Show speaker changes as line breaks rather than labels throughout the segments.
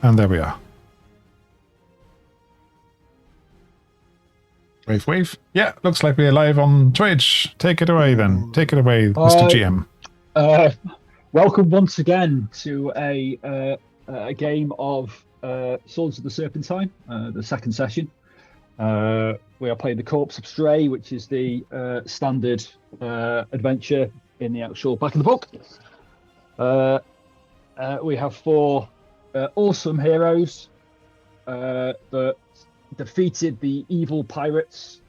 And there we are. Wave, wave. Yeah, looks like we're live on Twitch. Take it away then. Take it away, Mr. GM.
Welcome once again to a game of Swords of the Serpentine, the second session. We are playing the Corpse of Astray, which is the standard adventure in the actual back of the book. We have four awesome heroes that defeated the evil pirates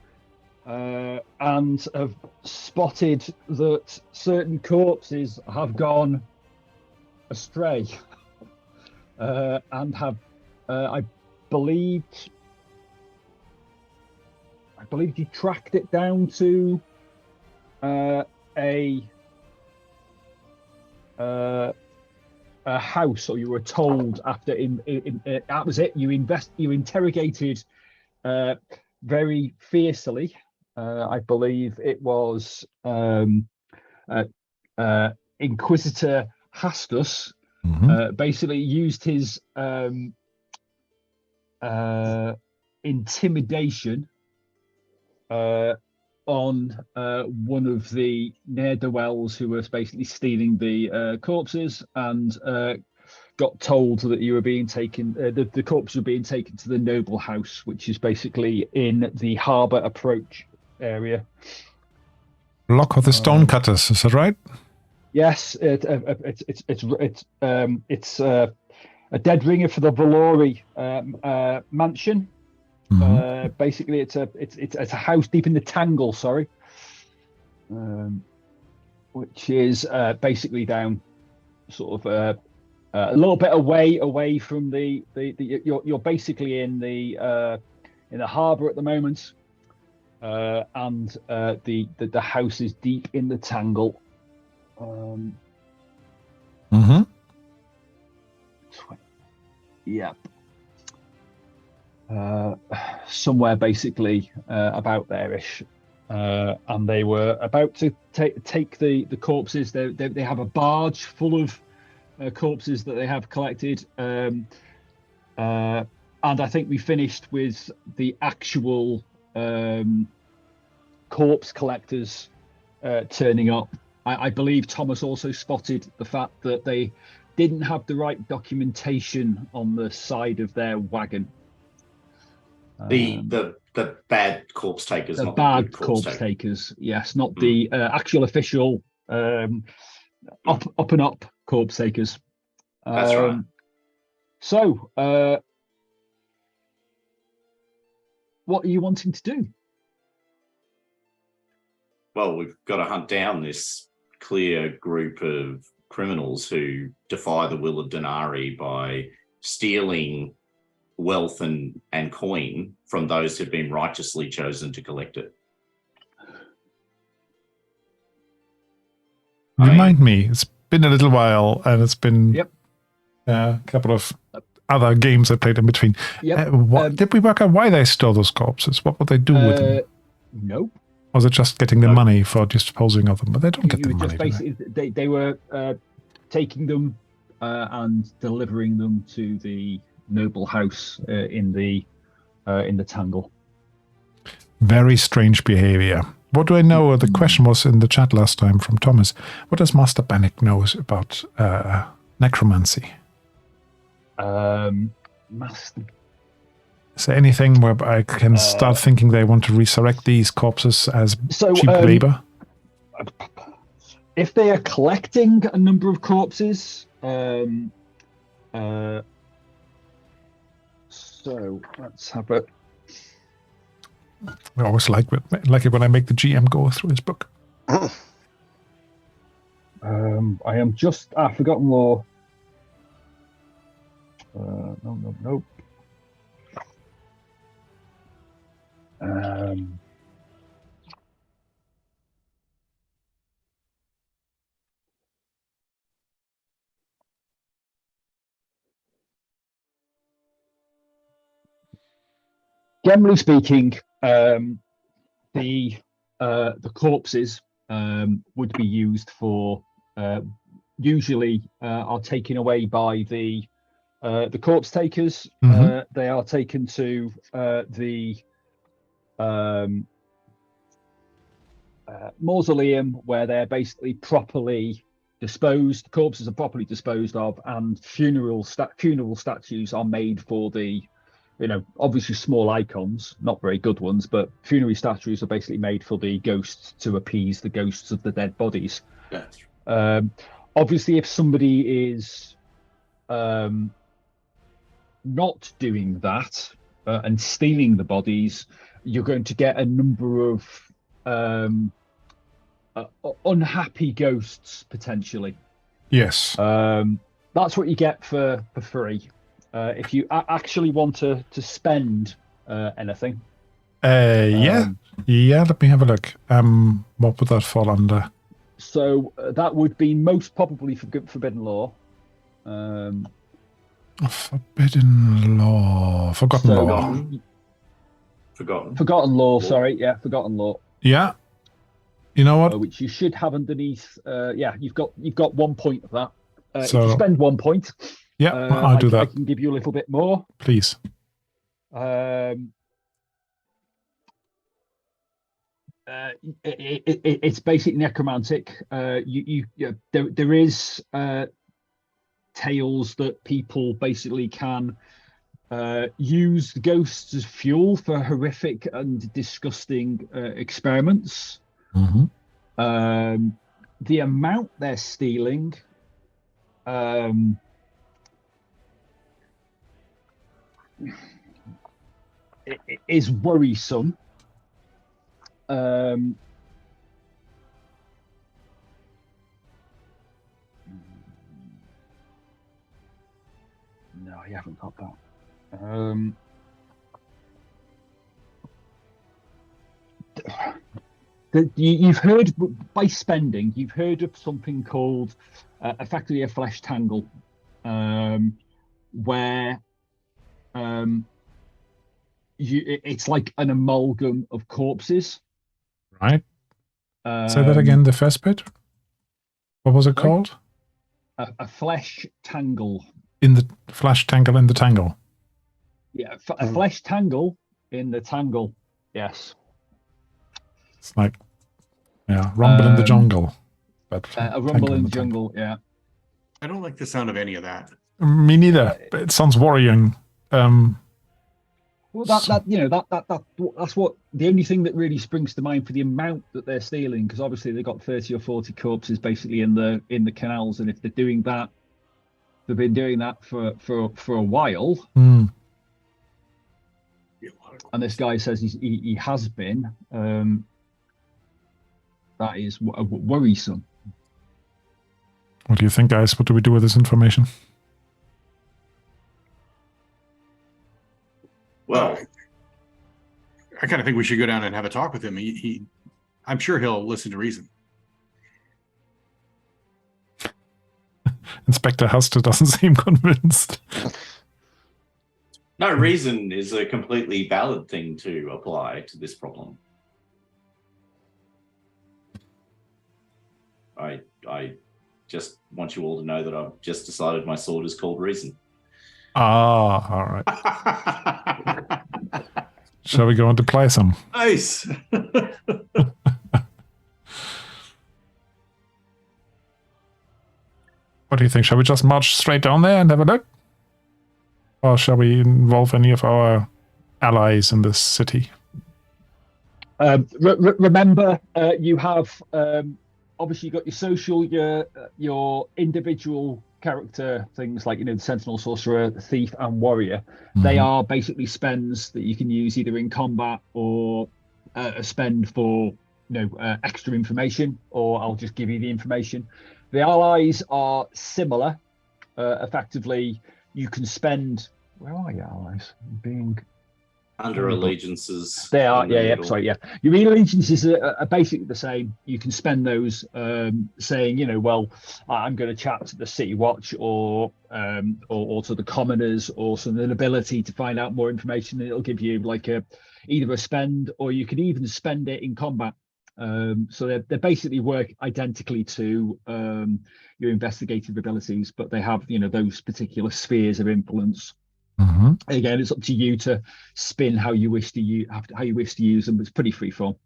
and have spotted that certain corpses have gone astray and have, I believe, you tracked it down to a house, or you were told after that was it. You interrogated very fiercely. I believe it was Inquisitor Hastus. Basically used his intimidation on one of the ne'er-do-wells who was basically stealing the corpses, and got told that you were being taken, the corpses were being taken to the noble house, which is basically in the harbour approach area.
Block of the Stonecutters, is that right?
Yes, it's a dead ringer for the Valori mansion. Basically, it's a house deep in the Tangle, which is basically down, sort of a little bit away from you're basically in the harbour at the moment, and the house is deep in the Tangle. Yep. Somewhere basically about there-ish, and they were about to take the corpses. They have a barge full of corpses that they have collected, and I think we finished with the actual corpse collectors turning up. I believe Thomas also spotted the fact that they didn't have the right documentation on the side of their wagon.
The bad corpse takers,
the
not
bad
the good
corpse takers. Yes, not the actual official up and up corpse takers.
That's right.
So, what are you wanting to do?
Well, we've got to hunt down this clear group of criminals who defy the will of Denari by stealing wealth and coin from those who've been righteously chosen to collect it.
Remind me, it's been a little while, and it's been a couple of other games I played in between. Did we work out why they stole those corpses? What would they do with them?
No.
Or was it just getting the money for disposing of them? But they don't get the money.
Basically, they were taking them and delivering them to the noble house in the Tangle.
Very strange behavior. What do I know? The question was in the chat last time from Thomas. What does Master Bannock knows about necromancy? Is there anything where I can start thinking they want to resurrect these corpses as cheap labor?
If they are collecting a number of corpses, so let's have it.
I always like it when I make the GM go through his book.
I am just I've forgotten more. No. Generally speaking, the corpses would be used for usually are taken away by the the corpse takers. They are taken to the mausoleum, where they're basically properly disposed. Corpses are properly disposed of, and funeral statues are made for the, obviously small icons, not very good ones, but funerary statues are basically made for the ghosts, to appease the ghosts of the dead bodies.
Yes.
Obviously, if somebody is not doing that and stealing the bodies, you're going to get a number of unhappy ghosts potentially.
Yes.
That's what you get for free. If you actually want to spend anything.
Yeah. Let me have a look. What would that fall under?
So that would be most probably forbidden law.
Forbidden law. Forgotten law.
Forgotten law. Sorry, yeah, forgotten law.
Yeah. You know what?
Which you should have underneath. You've got 1 point of that.
So,
if you spend 1 point,
yeah, I'll do that.
I can give you a little bit more.
Please.
It's basic necromantic. There is tales that people basically can use the ghosts as fuel for horrific and disgusting experiments. The amount they're stealing is worrisome. No, I haven't got that. You've heard, by spending, you've heard of something called effectively a flesh tangle, where it's like an amalgam of corpses.
Right. Say that again, the first bit. What was it called?
A flesh tangle.
In the flesh tangle in the tangle.
Yeah, a flesh tangle in the tangle. Yes.
It's like, rumble in the jungle. But
a rumble in the jungle, yeah.
I don't like the sound of any of that.
Me neither. But it sounds worrying.
Well, that's what the only thing that really springs to mind for the amount that they're stealing, because obviously they've got 30 or 40 corpses basically in the canals, and if they're doing that, they've been doing that for a while. And this guy says he has been. That is worrisome.
What do you think, guys? What do we do with this information?
Well,
I kind of think we should go down and have a talk with him. I'm sure he'll listen to reason.
Inspector Huster doesn't seem convinced.
No, reason is a completely valid thing to apply to this problem. I just want you all to know that I've just decided my sword is called Reason.
Ah, all right. Shall we go on to play some?
Nice.
What do you think? Shall we just march straight down there and have a look? Or shall we involve any of our allies in this city?
Remember, you have obviously you got your social, your individual character things like the sentinel, sorcerer, thief, and warrior. They are basically spends that you can use either in combat or a spend for extra information, or I'll just give you the information. The allies are similar. Effectively, you can spend. Where are your allies? Being
under allegiances.
They are, sorry. Your allegiances are basically the same. You can spend those saying, well, I'm going to chat to the City Watch or to the commoners or some ability to find out more information. It'll give you like either a spend, or you can even spend it in combat. So they basically work identically to your investigative abilities, but they have, those particular spheres of influence.
Mm-hmm.
Again, it's up to you to spin how you wish to use them. It's pretty freeform.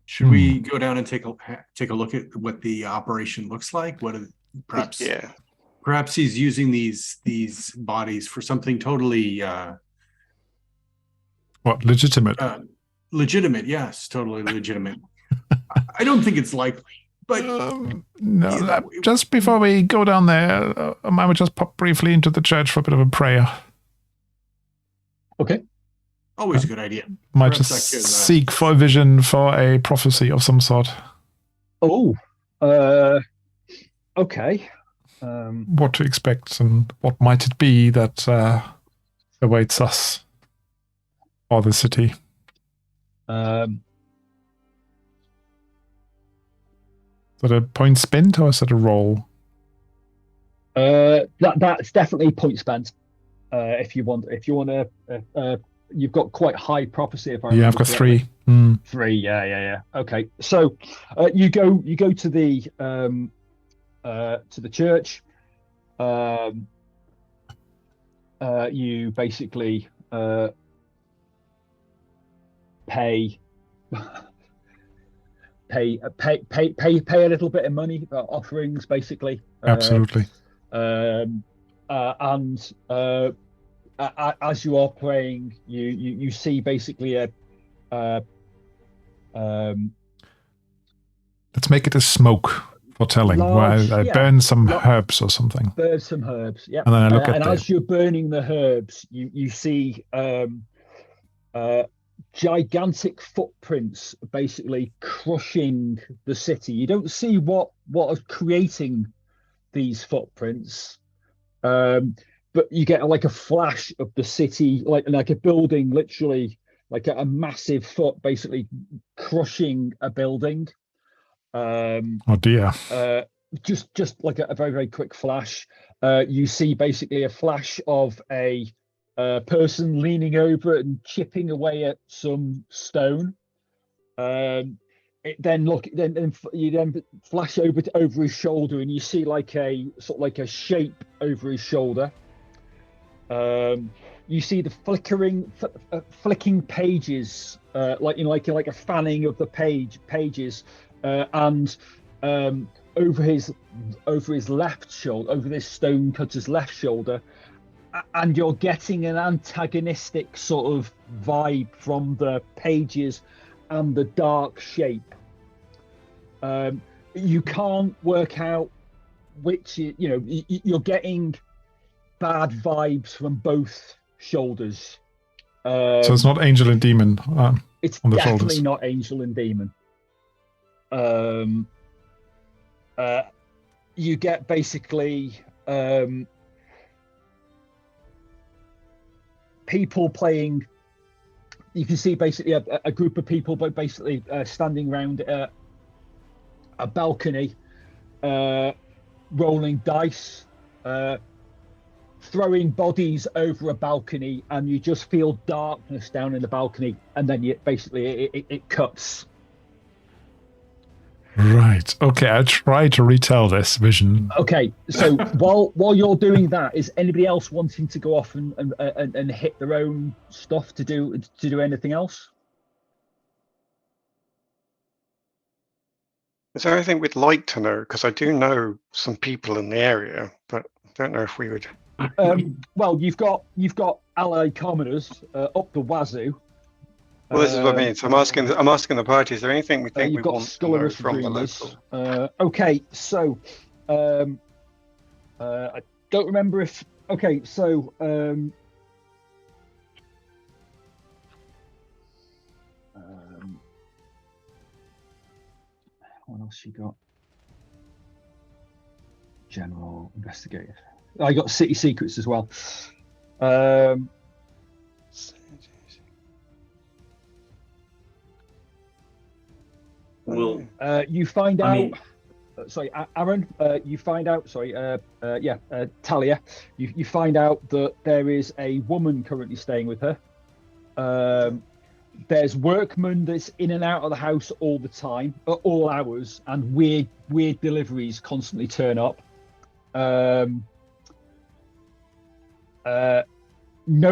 Should we go down and take a look at what the operation looks like? Perhaps he's using these bodies for something totally
legitimate?
Legitimate, yes, totally legitimate. I don't think it's likely, but
no. Just before we go down there, I would just pop briefly into the church for a bit of a prayer.
Okay.
Always a good idea.
Might just seek for a vision for a prophecy of some sort.
Oh, okay.
What to expect and what might it be that awaits us or the city? Is that a point spent or is that a roll?
That's definitely point spent. If you want to. You've got quite high prophecy. If I
I've got
correctly.
3.
3, yeah. Okay, so you go to the church. You basically pay a little bit of money, offerings, basically.
Absolutely.
As you are praying, you see basically
let's make it a smoke for telling.
Large,
I burn some herbs or something.
Burn some herbs, yeah.
And then I look at
as you're burning the herbs, you see gigantic footprints basically crushing the city. You don't see what is creating these footprints. But you get like a flash of the city, like a building, literally like a massive foot, basically crushing a building.
Oh dear!
Just like a very, very quick flash. You see basically a flash of a person leaning over and chipping away at some stone. Then you flash over his shoulder and you see like a sort of like a shape over his shoulder. You see the flicking pages, like a fanning of the pages, and over his left shoulder, over this stone cutter's left shoulder, and you're getting an antagonistic sort of vibe from the pages and the dark shape. You can't work out which, you're getting bad vibes from both shoulders.
So it's not angel and demon
it's
on the
definitely
shoulders.
Not angel and demon. You get basically people playing. You can see basically a group of people, but basically standing around a balcony, rolling dice, throwing bodies over a balcony, and you just feel darkness down in the balcony, and then it cuts.
Right. Okay. I'll try to retell this vision.
Okay. So while you're doing that, is anybody else wanting to go off and hit their own stuff to do anything else?
Is there anything we'd like to know? Because I do know some people in the area, but I don't know if we would.
Well, you've got allied commoners up the wazoo.
Well, this is what I mean. So I'm asking the party: is there anything we think we want to know from the local?
Okay, so I don't remember if. Okay, so what else you got? General investigative. I got city secrets as well.
Well,
you find out. Aaron, you find out. Talia, you find out that there is a woman currently staying with her. There's workmen that's in and out of the house all the time, at all hours, and weird deliveries constantly turn up. No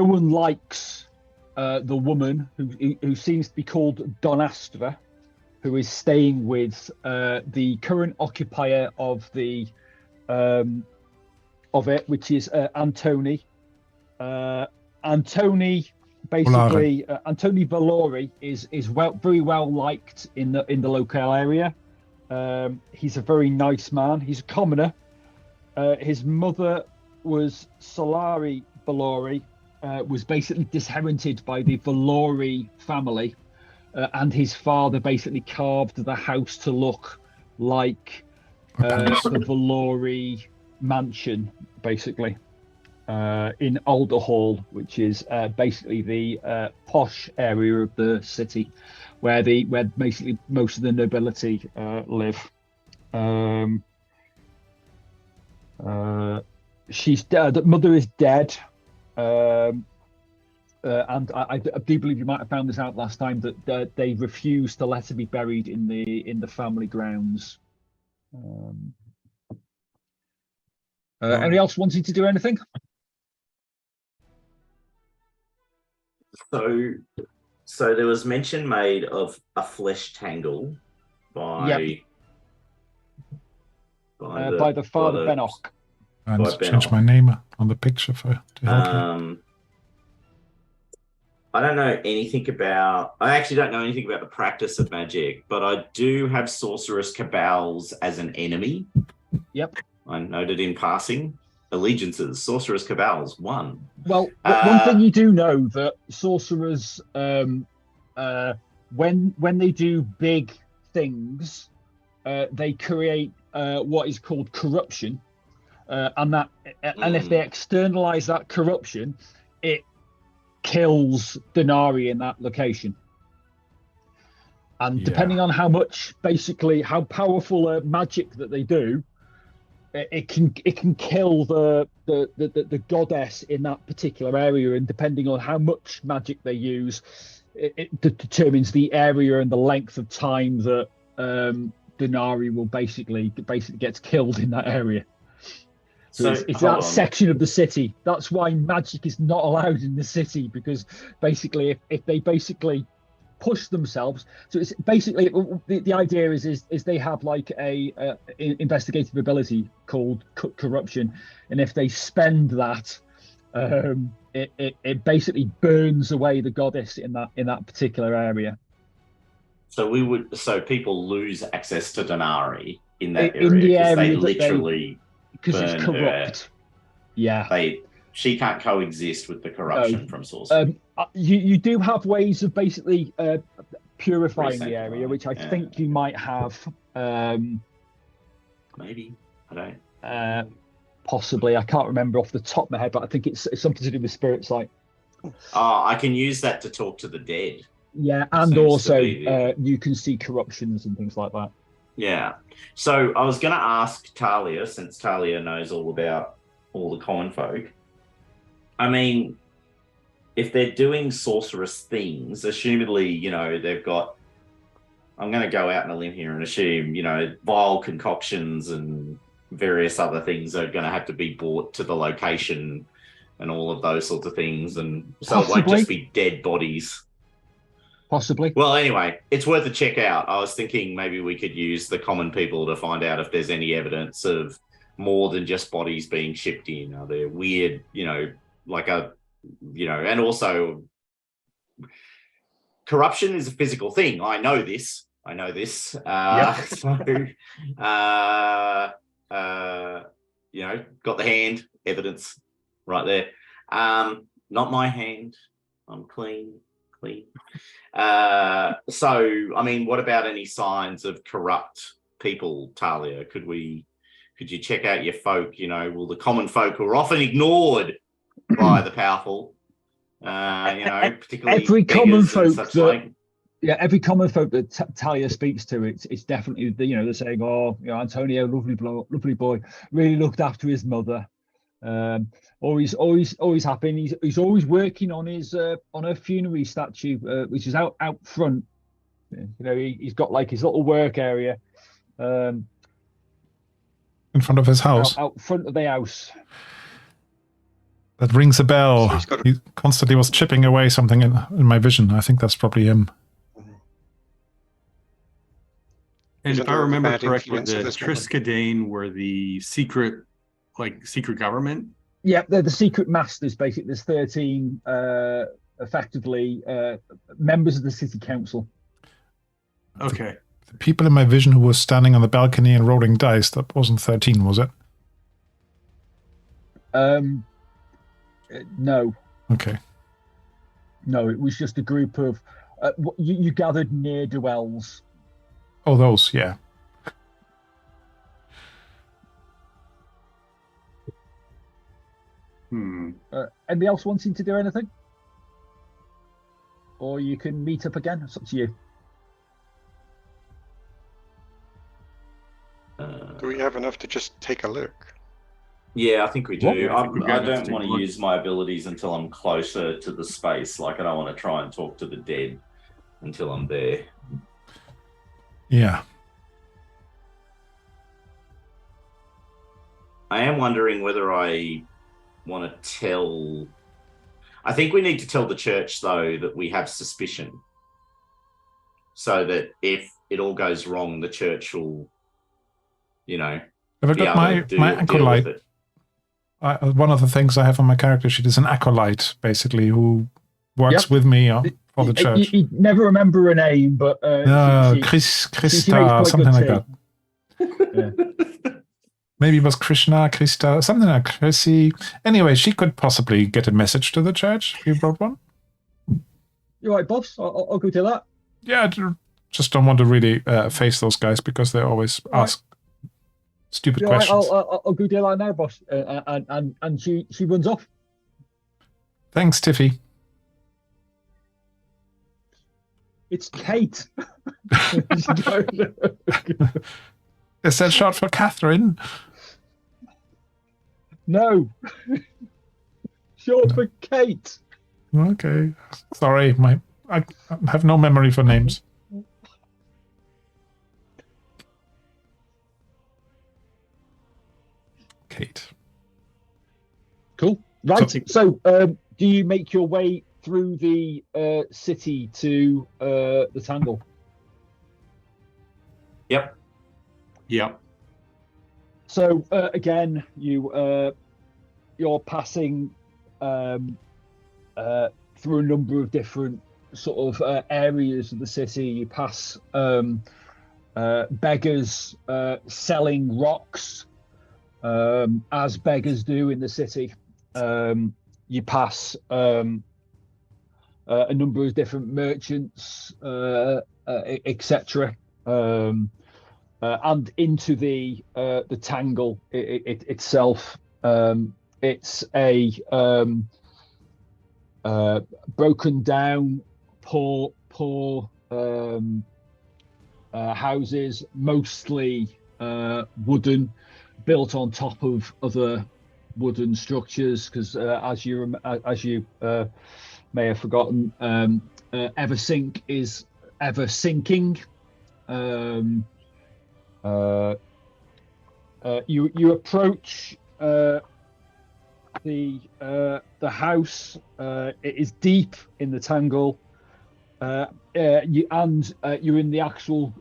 one likes the woman who seems to be called Donastra, who is staying with the current occupier of the of it, which is Antoni. Antoni, basically, Antoni Valori is very well liked in the local area. He's a very nice man. He's a commoner. His mother was Solari Valori, was basically disinherited by the Valori family, and his father basically carved the house to look like the Valori mansion, basically, in Alderhall, which is basically the posh area of the city, where basically most of the nobility live. She's dead. The mother is dead. And I do believe you might have found this out last time that they refused to let her be buried in the family grounds. Anybody else wanting to do anything?
So there was mention made of a flesh tangle by
the Father Benok.
I need to change my name on the picture to help me.
I don't know anything about. I actually don't know anything about the practice of magic, but I do have sorceress cabals as an enemy.
Yep.
I noted in passing. Allegiances, sorceress cabals, 1.
Well, one thing you do know that sorcerers, when they do big things, they create what is called corruption, and if they externalize that corruption, it kills Denari in that location. And depending on how powerful magic that they do, it can kill the goddess in that particular area, and depending on how much magic they use, it determines the area and the length of time that Denari will basically gets killed in that area. So it's that section of the city. That's why magic is not allowed in the city, because basically if they basically push themselves, so it's basically the idea is they have like a investigative ability called corruption, and if they spend that, it basically burns away the goddess in that particular area.
So people lose access to Denari in that area,
in the
because
area
they literally
because it's corrupt.
She can't coexist with the corruption from sorcery.
You do have ways of basically purifying the area, which I think you might have.
Maybe, I don't.
Possibly, I can't remember off the top of my head, but I think it's something to do with spirit sight.
I can use that to talk to the dead.
Yeah, and also you can see corruptions and things like that.
Yeah. So I was going to ask Talia, since Talia knows all about all the common folk. I mean, if they're doing sorceress things, assumedly, they've got, I'm going to go out on a limb here and assume, vile concoctions and various other things are going to have to be brought to the location and all of those sorts of things. And so Possibly. It won't just be dead bodies.
Possibly.
Well, anyway, it's worth a check out. I was thinking maybe we could use the common people to find out if there's any evidence of more than just bodies being shipped in. Are there weird, and also corruption is a physical thing. I know this. Yep. Got the hand, evidence right there. Not my hand. I'm clean. So, I mean, what about any signs of corrupt people, Talia? Could you check out your folk? The common folk who are often ignored by the powerful, particularly
every common folk every common folk that Talia speaks to, it's definitely they're saying, oh, Antonio, lovely boy, really looked after his mother. Always happy. He's always working on his on her funerary statue, which is out front. He's got like his little work area
in front of his house.
Out front of the house.
That rings a bell.
So
he constantly was chipping away something in my vision. I think that's probably him.
And if I remember correctly, the
influence of this
Triskadane were the secret government.
Yeah, they're the secret masters. Basically, there's 13 effectively members of the city council.
Okay.
The people in my vision who were standing on the balcony and rolling dice, that wasn't 13, was it?
No.
Okay.
No, it was just a group of you gathered near dwells.
Oh, those, yeah.
Anybody else wanting to do anything? Or you can meet up again. It's up to you.
Do we have enough to just take a look?
Yeah, I think we do. I
got
don't
to
want
look.
to use my abilities until I'm closer to the space. Like, I don't want to try and talk to the dead until I'm there.
Yeah.
I am wondering whether I want to tell... I think we need to tell the church, though, that we have suspicion. So that if it all goes wrong, the church will,
Have I got my acolyte? One of the things I have on my character sheet is an acolyte, basically, who works with me for the church.
You never remember her name, but...
Krista, something like that.
Yeah.
Maybe it was Krishna, Krista, something like Chrissy. Anyway, she could possibly get a message to the church if you brought one.
You're right, boss. I'll go do that.
Yeah, just don't want to really face those guys because they always ask stupid questions.
Right, I'll go do that now, boss. And she runs off.
Thanks, Tiffy.
It's Kate.
Is that short for Catherine?
No. Short for Kate.
Okay. Sorry, I have no memory for names. Kate.
Cool. Right. So do you make your way through the city to the Tangle?
Yep.
Yep.
So again, you're passing through a number of different sort of areas of the city. You pass beggars selling rocks, as beggars do in the city. You pass a number of different merchants, etc. And into the Tangle itself. It's a broken down, poor houses, mostly wooden, built on top of other wooden structures. Because as you may have forgotten, Eversink is ever sinking. You approach the house. It is deep in the Tangle. You're in the actual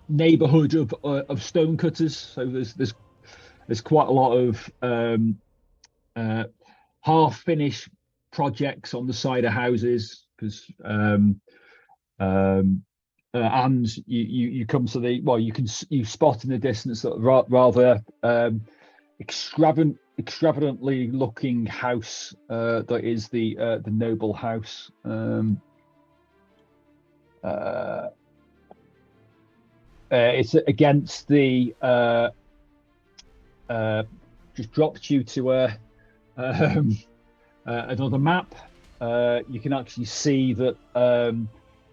neighborhood of stonecutters. So there's quite a lot of half-finished projects on the side of houses, because and you come to you spot in the distance that rather extravagantly looking house that is the noble house. It's against the just dropped you to another map. You can actually see that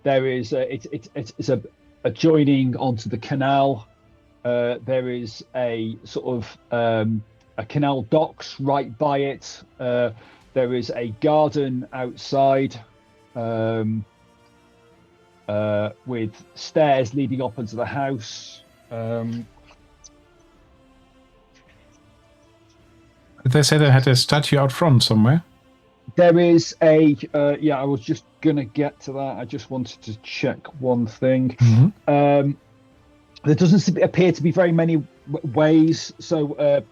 There is it's a adjoining onto the canal. There is a sort of a canal docks right by it. There is a garden outside with stairs leading up into the house.
Did they say they had a statue out front somewhere?
There is a I was just gonna get to that. I just wanted to check one thing.
Mm-hmm.
There doesn't appear to be very many ways. So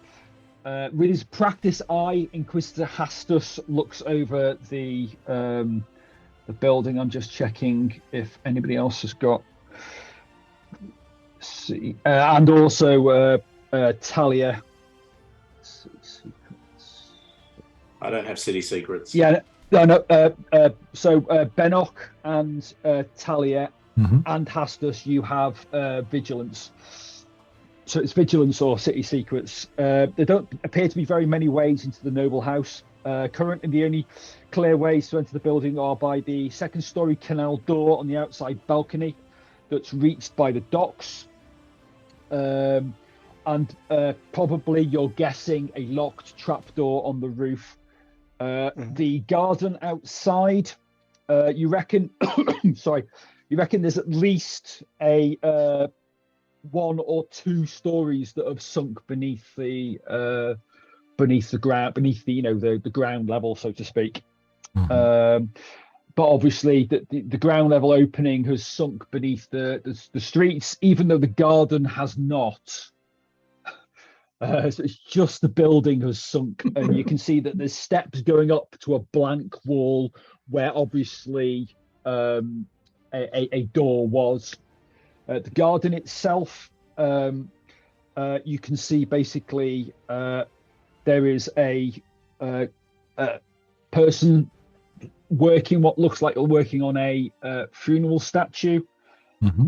with his practice eye, Inquisitor Hastus looks over the building. I'm just checking if anybody else has got. See, and also Talia.
I don't have city secrets.
Yeah, no. So Benok and Talia and Hastus, you have vigilance. So it's vigilance or city secrets. There don't appear to be very many ways into the noble house. Currently, the only clear ways to enter the building are by the second-story canal door on the outside balcony that's reached by the docks. And probably you're guessing a locked trapdoor on the roof. The garden outside, you reckon you reckon there's at least a 1 or 2 stories that have sunk beneath the ground, beneath the ground level, so to speak. But obviously the ground level opening has sunk beneath the streets, even though the garden has not. So it's just the building has sunk, and you can see that there's steps going up to a blank wall where obviously a door was. The garden itself, you can see basically there is a person working what looks like working on a funeral statue.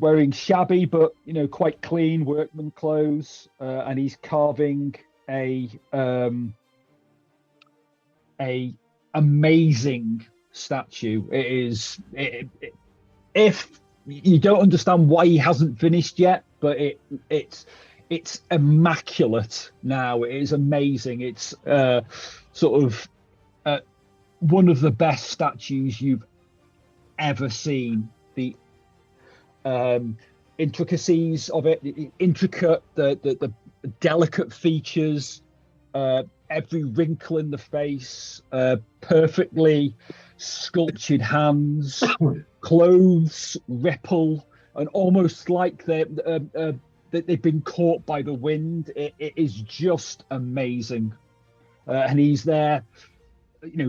Wearing shabby but quite clean workman clothes, and he's carving a amazing statue. If you don't understand why he hasn't finished yet, but it's immaculate now. It is amazing. It's sort of one of the best statues you've ever seen. The intricacies of it, intricate, the delicate features, every wrinkle in the face, perfectly sculptured hands, clothes ripple, and almost like they've been caught by the wind. It is just amazing. And he's there,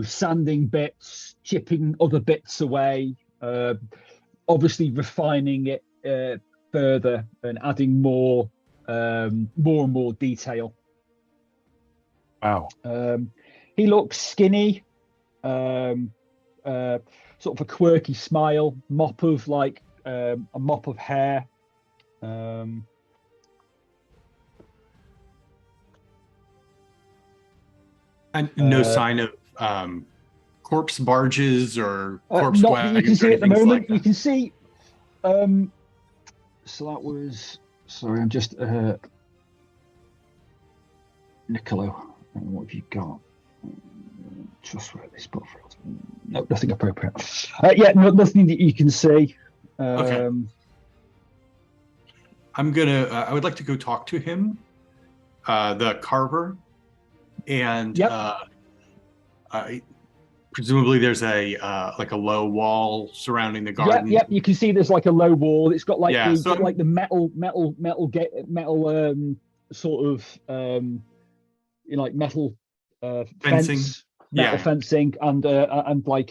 sanding bits, chipping other bits away, obviously refining it further and adding more and more detail.
Wow.
He looks skinny, sort of a quirky smile, a mop of hair.
And no sign of corpse barges or corpse wagons.
You can see at the moment.
Like
you can see. So that was. Sorry, I'm just. Niccolo, what have you got? Trustworthy spot for us. No, nothing appropriate. Nothing that you can see.
Okay. I'm gonna. I would like to go talk to him, the carver, and presumably there's a low wall surrounding the garden.
Yep. You can see there's like a low wall. It's got like the metal sort of like metal
fencing.
Metal fencing and like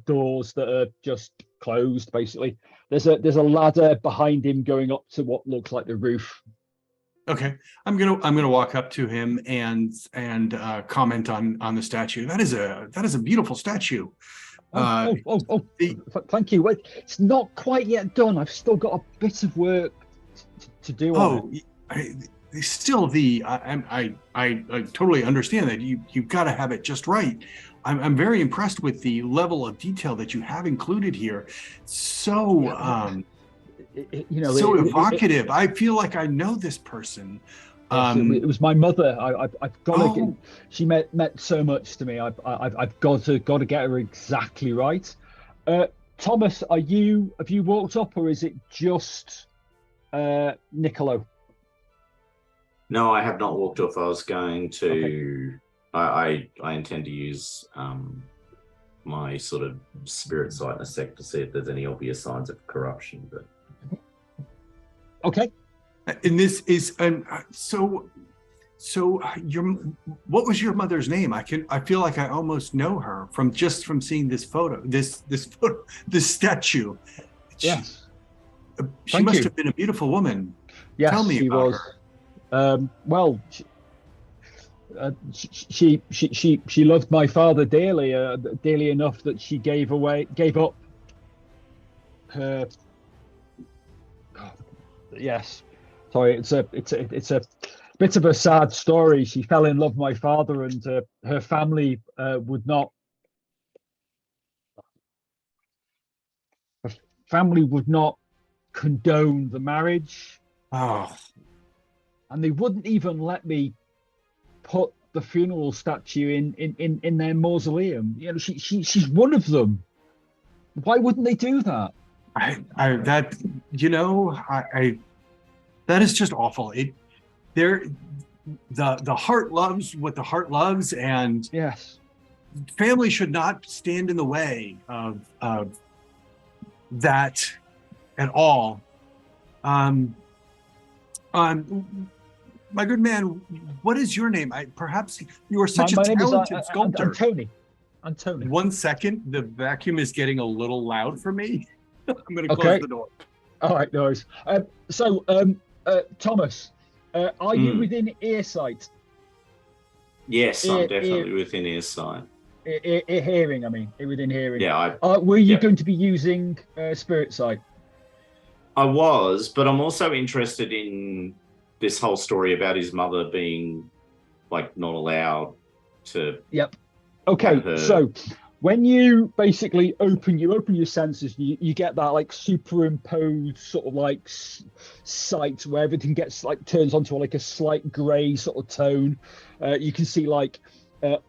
doors that are just closed. Basically, there's a ladder behind him going up to what looks like the roof.
Okay, I'm gonna walk up to him and comment on the statue. That is a beautiful statue.
Thank you. It's not quite yet done. I've still got a bit of work to do on it.
still I totally understand that you've got to have it just right. I'm very impressed with the level of detail that you have included here. So so evocative. I feel like I know this person.
It was my mother. I've got to. She meant so much to me. I've got to get her exactly right. Thomas, have you walked up, or is it just Niccolo?
No, I have not walked off. I was going to. Okay. I intend to use my sort of spirit sight in a sec to see if there's any obvious signs of corruption. But
okay.
And this is so what was your mother's name? I feel like I almost know her from seeing this photo, this statue.
Yes.
She must have been a beautiful woman.
Yes,
tell me about her.
Well, she loved my father dearly enough that she gave up her. Yes. Sorry, it's a bit of a sad story. She fell in love with my father, and her family would not condone the marriage.
Oh.
And they wouldn't even let me put the funeral statue in their mausoleum. You know, she's one of them. Why wouldn't they do that?
That is just awful. The heart loves what the heart loves, and
yes,
family should not stand in the way of that at all. My good man, what is your name? Perhaps you are such a talented sculptor.
Antony.
1 second, the vacuum is getting a little loud for me. I'm going to close the door.
All right, no worries. Thomas, are you within earsight?
Yes, I'm definitely within earsight.
Hearing, I mean, within hearing.
Yeah.
Were you going to be using spirit sight?
I was, but I'm also interested in this whole story about his mother being like not allowed to.
Yep. Okay, so when you basically open your senses, you get that like superimposed sort of like sight where everything gets like turns onto like a slight grey sort of tone. You can see like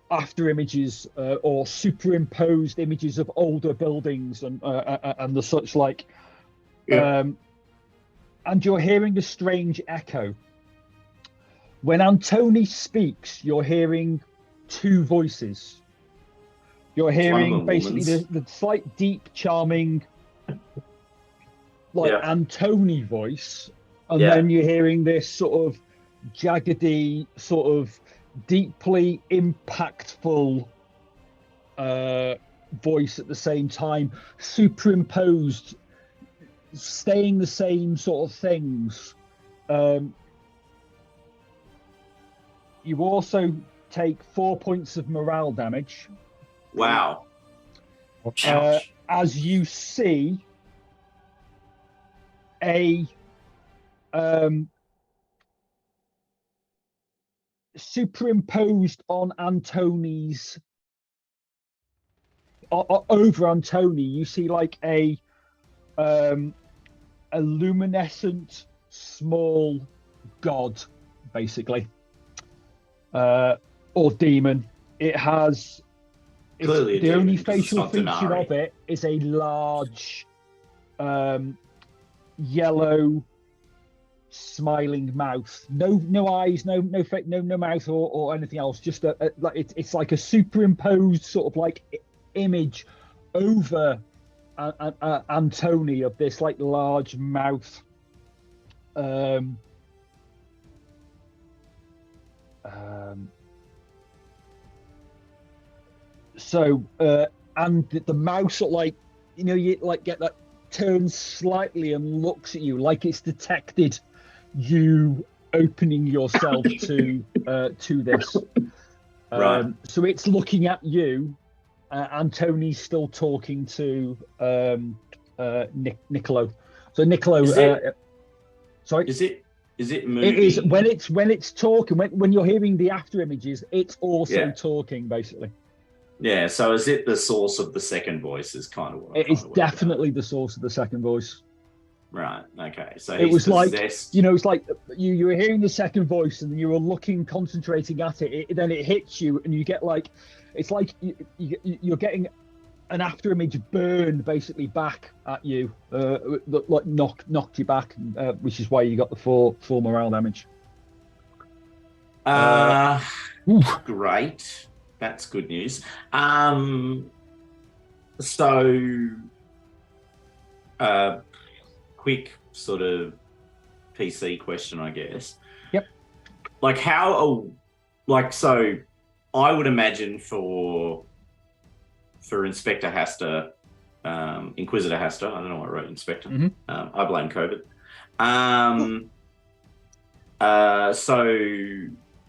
after images or superimposed images of older buildings and the such like. Yeah. And you're hearing a strange echo. When Antony speaks, you're hearing two voices. You're hearing basically the slight, deep, charming, like Antony voice, and then you're hearing this sort of jaggedy, sort of deeply impactful voice at the same time, superimposed, saying the same sort of things. You also take 4 points of morale damage.
Wow.
As you see a superimposed on Antony's over Antony, you see like a luminescent small god, basically, or demon. It has the only facial feature of it is a large yellow smiling mouth. No eyes, no mouth or anything else. Just it's like a superimposed sort of like image over Antony of this like large mouth. And the mouse sort of like, you like get that turns slightly and looks at you like it's detected you opening yourself to this.
Right.
So it's looking at you. Antony's still talking to Niccolo. So Niccolo,
sorry. Is it moving?
It is when it's talking. When you're hearing the after images, it's also talking basically.
Yeah. So is it the source of the second voice? Is kind of what
it is definitely the source of the second voice.
Right. Okay. So
it was
possessed.
like it's like you were hearing the second voice and you were looking, concentrating at it. Then it hits you, and you get like it's like you're getting an after image burn basically back at you, like knocked you back, which is why you got the four morale damage.
Great. That's good news. So, quick sort of PC question, I guess.
Yep.
Like so I would imagine for Inspector Haster, Inquisitor Haster, I don't know why I wrote Inspector.
Mm-hmm.
I blame COVID. So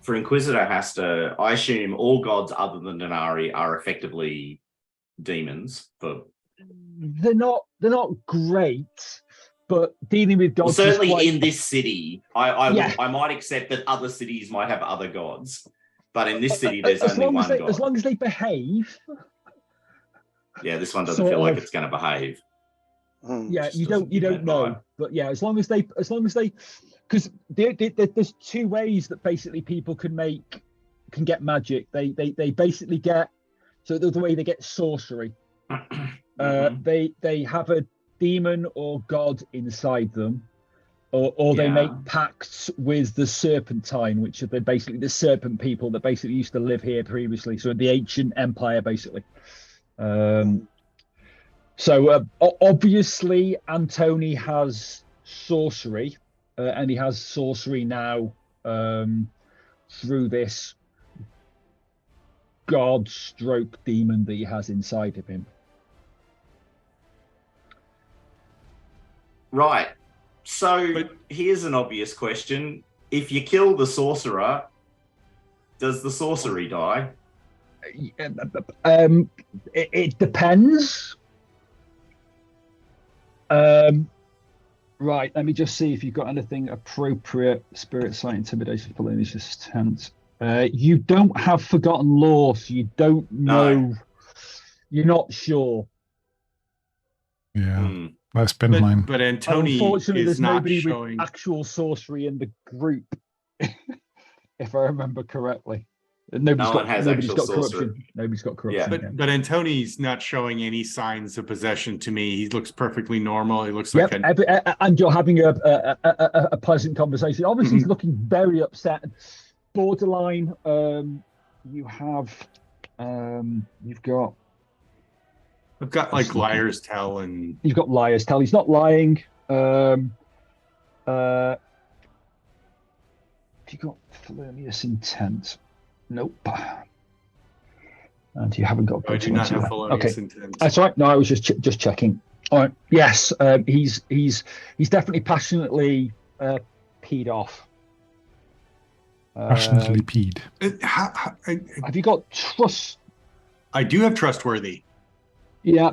for Inquisitor Haster, I assume all gods other than Denari are effectively demons.
They're not great, but dealing with gods.
Well, certainly in this city, I might accept that other cities might have other gods, but in this city, there's only one god.
As long as they behave.
Yeah, this one doesn't feel like it's going to behave.
Yeah, you don't know, but yeah, as long as they, because there's two ways that basically people can get magic. They basically get, so the way they get sorcery. They have a demon or god inside them, or they make pacts with the Serpentine, which are basically the serpent people that basically used to live here previously. So the ancient empire, basically. So obviously Antony has sorcery, and he has sorcery now through this god stroke demon that he has inside of him.
Right. So here's an obvious question. If you kill the sorcerer, does the sorcery die?
It depends. Right, let me just see if you've got anything appropriate. Spirit, sight, intimidation, pollination, tense. You don't have forgotten lore, so you don't know. No. You're not sure.
Yeah, that's been mine.
But Antony
unfortunately,
is
there's
not
nobody
showing
with actual sorcery in the group, if I remember correctly. Nobody's got corruption. Nobody's got corruption.
Yeah.
But Antony's not showing any signs of possession to me. He looks perfectly normal. He looks like
and you're having a pleasant conversation. Obviously, he's looking very upset. Borderline. You've got
like liar's tell, and
you've got liar's tell. He's not lying. Have you got felonious intent? Nope. And you haven't got.
I do not have felonious intent.
That's right. No, I was just checking. All right. Yes, he's definitely passionately peed off.
Passionately peed.
Have you got trust?
I do have trustworthy.
Yeah.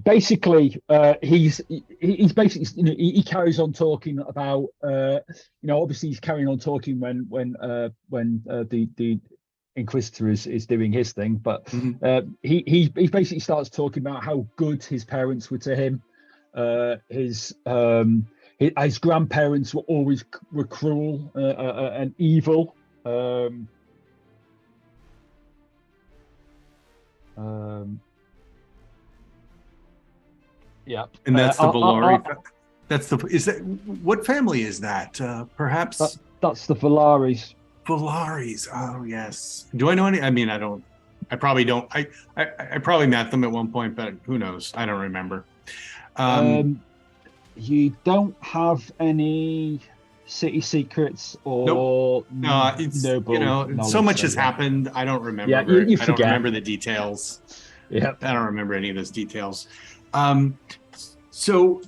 Basically, he's basically, he carries on talking about, obviously he's carrying on talking when the Inquisitor is doing his thing, but he basically starts talking about how good his parents were to him. His grandparents were cruel and evil. Yeah,
and that's the Valari. What family is that? Perhaps
that's the Valaris.
Valaris. Oh yes. Do I know any? I mean, I don't. I probably don't. I probably met them at one point, but who knows? I don't remember.
You don't have any city secrets or
no. It's so much has happened. I don't remember.
Yeah, you forget.
I don't remember the details.
Yeah,
I don't remember any of those details. So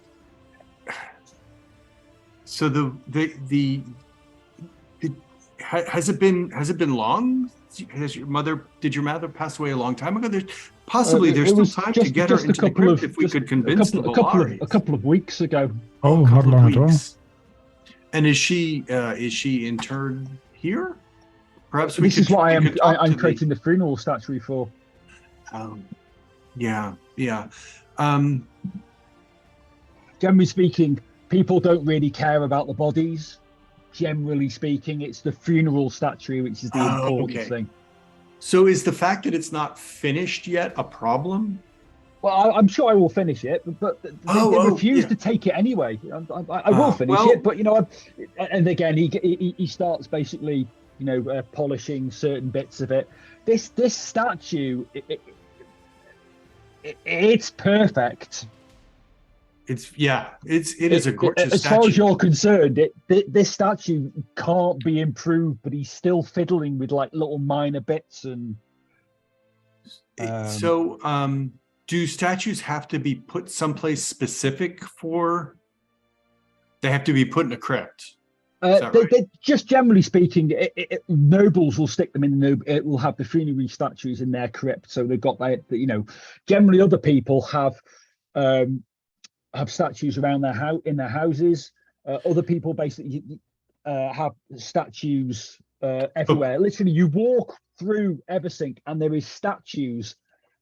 has it been long? Did your mother pass away a long time ago? There's still time to get her into the crypt if we could convince the Valaris.
A couple of weeks ago.
Oh, not long at all.
And is she interred here? Perhaps
this is what I'm creating the funeral statue for.
Yeah.
Generally speaking, people don't really care about the bodies. Generally speaking, it's the funeral statue which is the important thing.
So is the fact that it's not finished yet a problem?
Well, I'm sure I will finish it, but they refuse to take it anyway. I will finish it, but and again, he starts basically, polishing certain bits of it. This statue, it's perfect.
It is a gorgeous
statue. As far as you're concerned, this statue can't be improved, but he's still fiddling with like little minor bits and.
Do statues have to be put someplace specific for? They have to be put in a crypt.
They just generally speaking, nobles will stick them in it will have the funerary statues in their crypt. So they've got that. Generally other people have statues around in their houses. Other people basically have statues everywhere. Literally, you walk through Eversink and there is statues.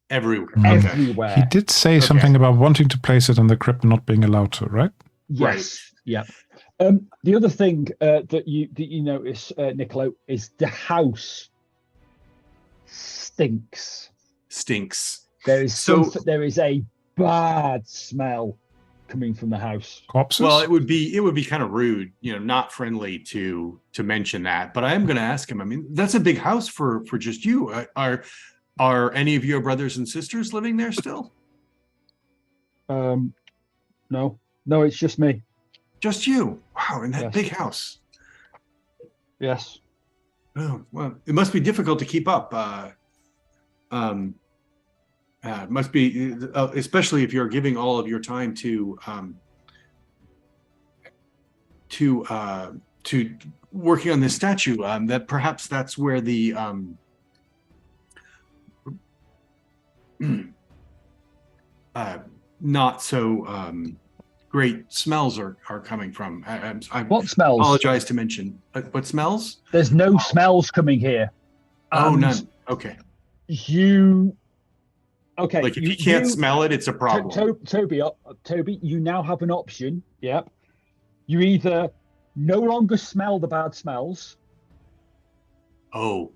Everywhere.
He did say something about wanting to place it in the crypt, not being allowed to, right?
Yes. Right. Yeah. The other thing that you notice, Niccolo, is the house stinks. There is a bad smell coming from the house.
Corpses?
Well, it would be kind of rude, not friendly to mention that. But I am going to ask him. I mean, that's a big house for just you. Are any of your brothers and sisters living there still?
No, it's just me.
Just you? Wow, in that big house.
Yes.
Oh, well, it must be difficult to keep up. It must be, especially if you're giving all of your time to working on this statue. That perhaps that's where the not so great smells are coming from.
What smells?
Apologize to mention. What smells?
There's no smells coming here.
None. Okay. Like if you can't smell it, it's a problem.
Toby, you now have an option. Yep. You either no longer smell the bad smells.
Oh.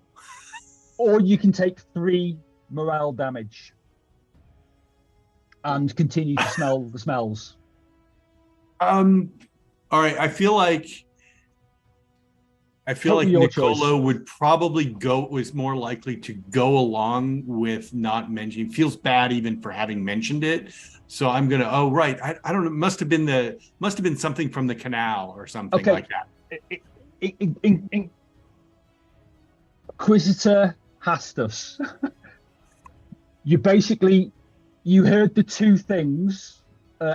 Or you can take 3 morale damage and continue to smell the smells.
All right. I feel like Niccolo would probably was more likely to go along with not mentioning. Feels bad even for having mentioned it. So I'm gonna. Oh right. I don't know. Must have been something from the canal or something like that.
Inquisitor Hastus. You heard the 2 things.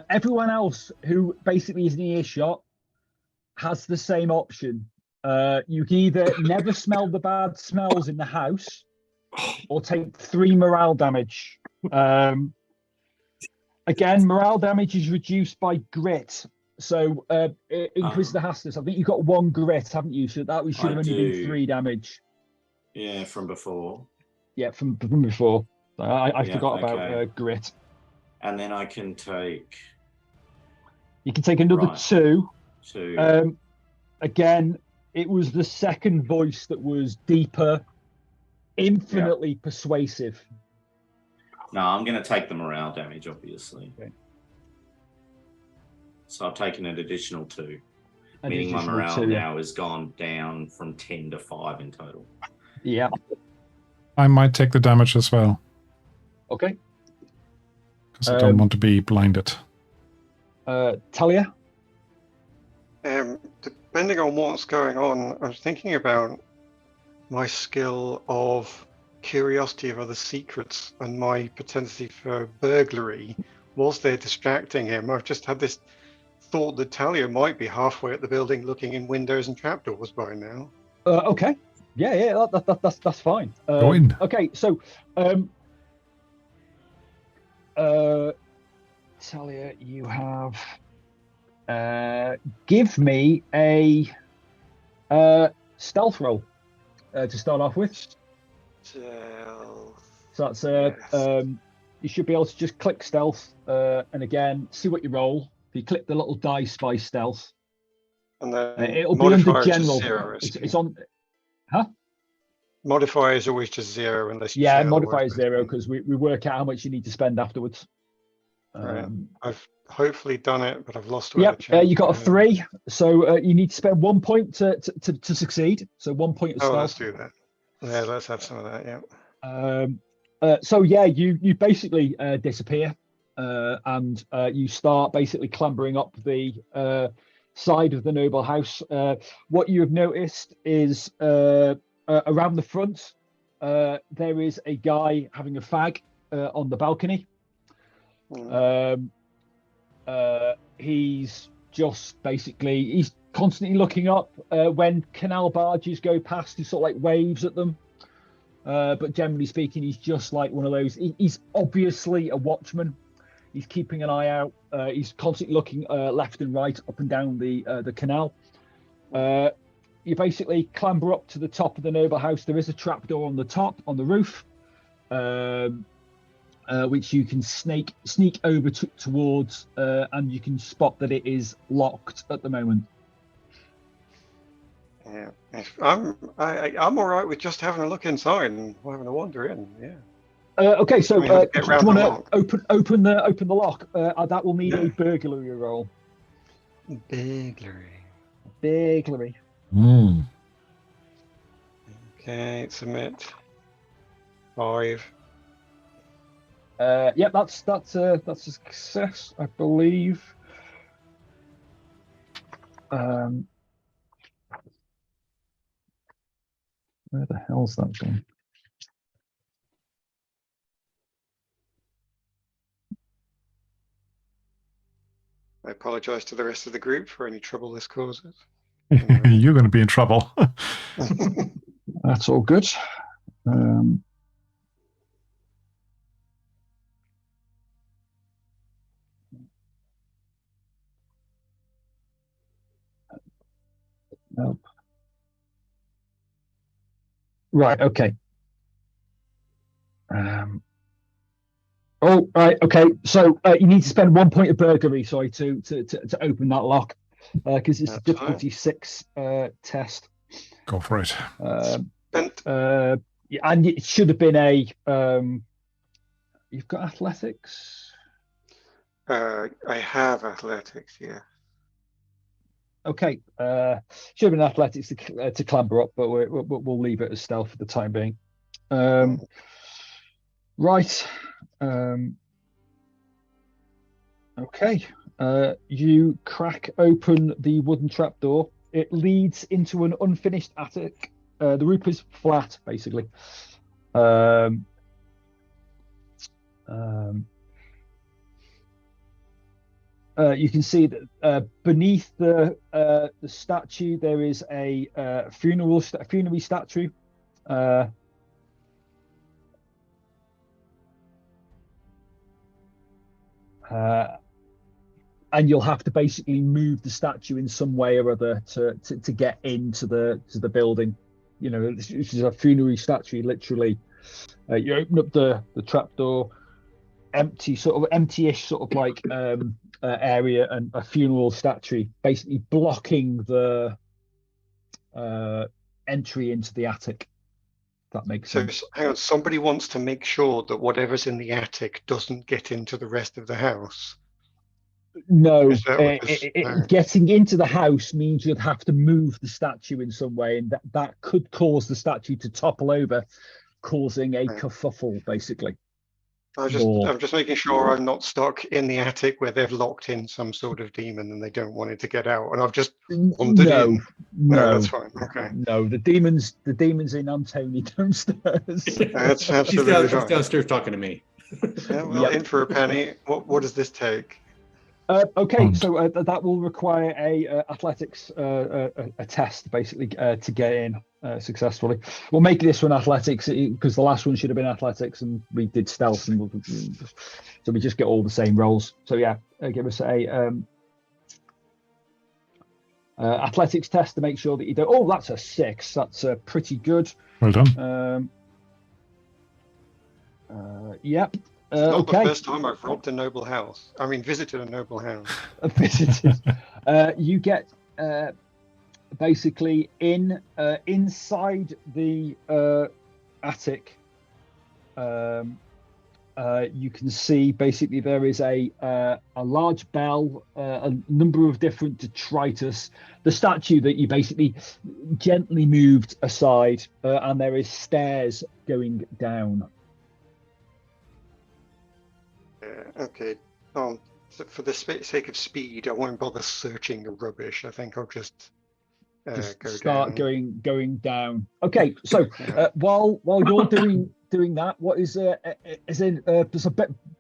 Everyone else who basically is in earshot has the same option. You can either never smell the bad smells in the house or take 3 morale damage. Again, morale damage is reduced by grit. So Inquisitor Hastus, I think you've got 1 grit, haven't you? So that should have only been 3 damage.
Yeah, from before.
Yeah, from before. I forgot about grit.
And then I can take...
You can take another 2.
2.
Again, it was the second voice that was deeper, infinitely persuasive.
No, I'm going to take the morale damage, obviously. Okay. So I've taken an additional 2. Meaning my morale now has gone down from 10 to 5 in total.
Yeah.
I might take the damage as well.
Okay.
Because I don't want to be blinded.
Talia?
Depending on what's going on, I was thinking about my skill of curiosity of other secrets and my propensity for burglary. Whilst they're distracting him, I've just had this thought that Talia might be halfway at the building looking in windows and trapdoors by now.
Okay. Yeah, that's fine.
Go in.
Okay, so Talia, you have Give me a stealth roll to start off with.
Stealth.
So that's
Yes.
you should be able to just click stealth, and again, see what you roll. If you click the little dice by stealth,
And then
it'll be under
modifier is
general.
zero.
It's on. Huh?
Modifier is always just zero unless you
Yeah,
say
modifier is
otherwise.
zero because we work out how much you need to spend afterwards.
Right. I've hopefully done it, but I've lost where the
Yep,
chance
you got a
is.
3, so you need to spend 1 point to succeed. So 1 point of
Oh,
stealth.
let's do that. Yeah, let's have some of that. Yeah.
So yeah, you basically disappear, and you start basically clambering up the side of the noble house. What you have noticed is around the front, there is a guy having a fag on the balcony. He's just basically, he's constantly looking up. When canal barges go past, he sort of like waves at them. But generally speaking, he's just like one of those. He's obviously a watchman. He's keeping an eye out. He's constantly looking left and right, up and down the canal. You basically clamber up to the top of the noble house. There is a trapdoor on the top, on the roof, which you can sneak over towards, and you can spot that it is locked at the moment.
Yeah. I'm all right with just having a look inside and having a wander in. Yeah.
Okay, so
We have to
do
get
you
round
want
the
to
lock.
open the lock? That will need a burglary roll.
Burglary.
Mm.
Okay, submit. 5.
Yep, that's a success, I believe. Where the hell's that gone?
I apologize to the rest of the group for any trouble this causes.
You're going to be in trouble.
That's all good. Nope. Right. Okay. Oh, right. Okay. So you need to spend 1 point of burglary, sorry, to open that lock, because it's a difficulty 6 test.
Go for it.
Yeah, and it should have been a. You've got athletics.
I have athletics. Yeah.
Okay. Should have been athletics to clamber up, but we'll leave it as stealth for the time being. Right. Okay. You crack open the wooden trapdoor. It leads into an unfinished attic. The roof is flat, basically. You can see that beneath the statue there is a funerary statue. And you'll have to basically move the statue in some way or other to get into the building. You know, this is a funerary statue. Literally, you open up the trapdoor, empty-ish sort of like area, and a funeral statue basically blocking the entry into the attic. If that makes sense.
So hang on, somebody wants to make sure that whatever's in the attic doesn't get into the rest of the house.
No,
No.
getting into the house means you'd have to move the statue in some way, and that could cause the statue to topple over, causing a kerfuffle, basically.
I'm just making sure I'm not stuck in the attic where they've locked in some sort of demon and they don't want it to get out, and I've just wandered in. No, that's fine. Okay.
No, the demons in Antony downstairs.
That's absolutely
He's
fine.
downstairs talking to me.
Yeah, well, in for a penny. What does this take?
Okay, so that will require a athletics a test, basically, to get in successfully. We'll make this one athletics because the last one should have been athletics, and we did stealth, and so we just get all the same rolls. So yeah, give us a Athletics test to make sure that you don't. Oh, that's a 6. That's pretty good.
Well done.
Yep.
Not
Okay.
the first time I've robbed a noble house. I mean, visited a noble house.
Visited. You get basically inside the attic. You can see basically there is a large bell, a number of different detritus, the statue that you basically gently moved aside, and there is stairs going down.
Okay. So for the sake of speed, I won't bother searching the rubbish. I think I'll just
start going down. Okay, so while you're doing that, what is so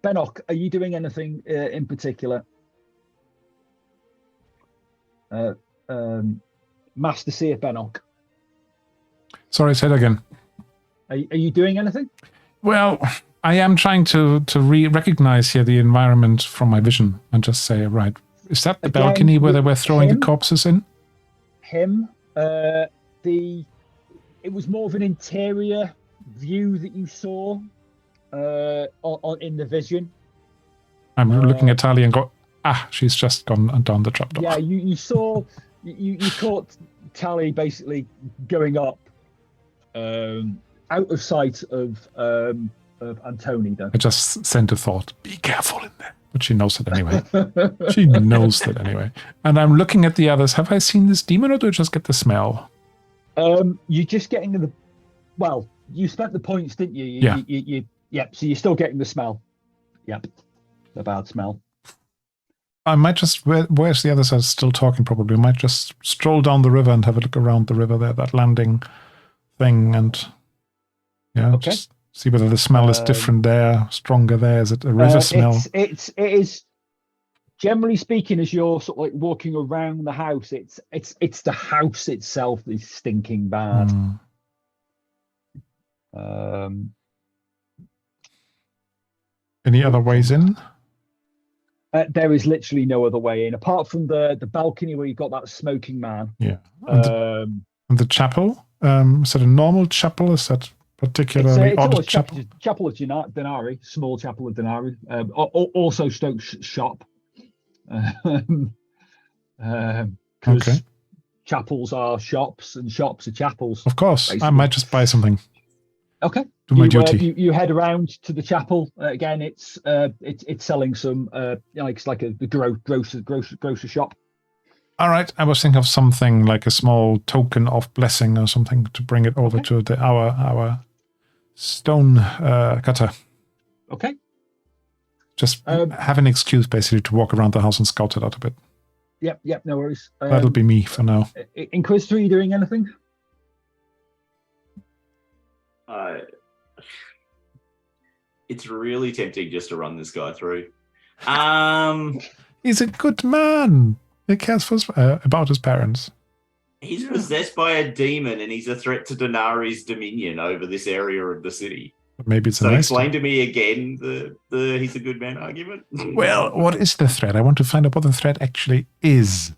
Benok, are you doing anything in particular? Master Seer Benok.
Sorry, say it again.
Are you doing anything?
Well, I am trying to recognize here the environment from my vision and just say, right, is that the balcony where they were throwing the corpses in?
It was more of an interior view that you saw in the vision.
I'm looking at Tali and go, she's just gone down the trapdoor.
Yeah, you saw, you caught Tali basically going up out of sight of Antoni. Though.
I just sent a thought, be careful in there. But she knows it anyway. She knows that anyway. And I'm looking at the others. Have I seen this demon or do I just get the smell?
You're just getting the... Well, you spent the points, didn't you?
Yeah.
So you're still getting the smell. Yep. The bad smell.
I might just... Where's the others are still talking probably. I might just stroll down the river and have a look around the river there, that landing thing, and... Yeah,
okay.
Just see whether the smell is different there, stronger there. Is it a river smell?
It is, generally speaking, as you're sort of like walking around the house, it's the house itself that is stinking bad.
Any other ways in?
There is literally no other way in, apart from the balcony where you've got that smoking man.
Yeah. And the chapel? Is that a normal chapel? Is that particularly odd chapel?
Chapel of Denari, small chapel of Denari. Also Stokes shop. Because chapels are shops and shops are chapels.
Of course, basically. I might just buy something.
Okay.
Do my duty.
You head around to the chapel. Again, it's selling some it's like a grocer shop.
All right, I was thinking of something like a small token of blessing or something to bring it over to our stone cutter.
Okay.
Just have an excuse basically to walk around the house and scout it out a bit.
Yep, no worries.
That'll be me for now.
Inquisitor, are you doing anything?
It's really tempting just to run this guy through.
He's a good man. He cares for about his parents.
He's possessed by a demon, and he's a threat to Denari's dominion over this area of the city.
Maybe it's
so. Explain to me again the he's a good man argument.
Well, what is the threat? I want to find out what the threat actually is.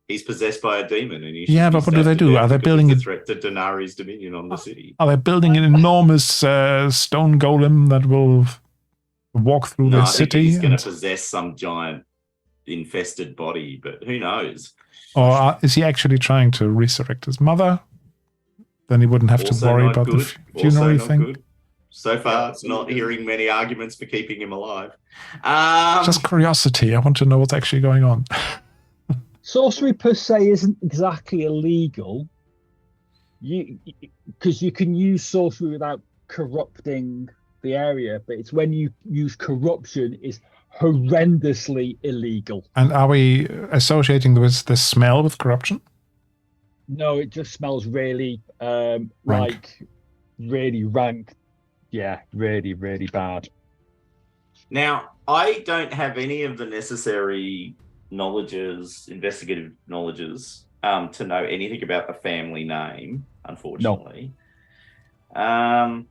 He's possessed by a demon, and
but what do they do? Are they building
a threat to Denari's dominion on the city?
Are they building an enormous stone golem that will walk through the city?
He's going to possess some giant infested body, but who knows?
Or is he actually trying to resurrect his mother? Then he wouldn't have to worry about the funerary thing.
Good. So far, it's not hearing many arguments for keeping him alive.
Just curiosity. I want to know what's actually going on.
Sorcery per se isn't exactly illegal, because you can use sorcery without corrupting the area, but it's when you use corruption is horrendously illegal.
And are we associating the smell with corruption?
No, it just smells really
rank.
Really rank. Yeah, really, really bad.
Now, I don't have any of the necessary investigative knowledges, to know anything about the family name, unfortunately. No.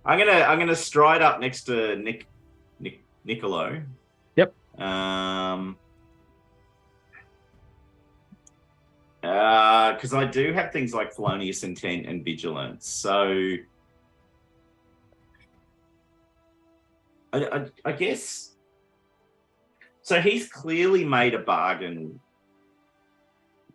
I'm gonna stride up next to Niccolo.
Yep.
Because I do have things like felonious intent and vigilance. So I guess. So he's clearly made a bargain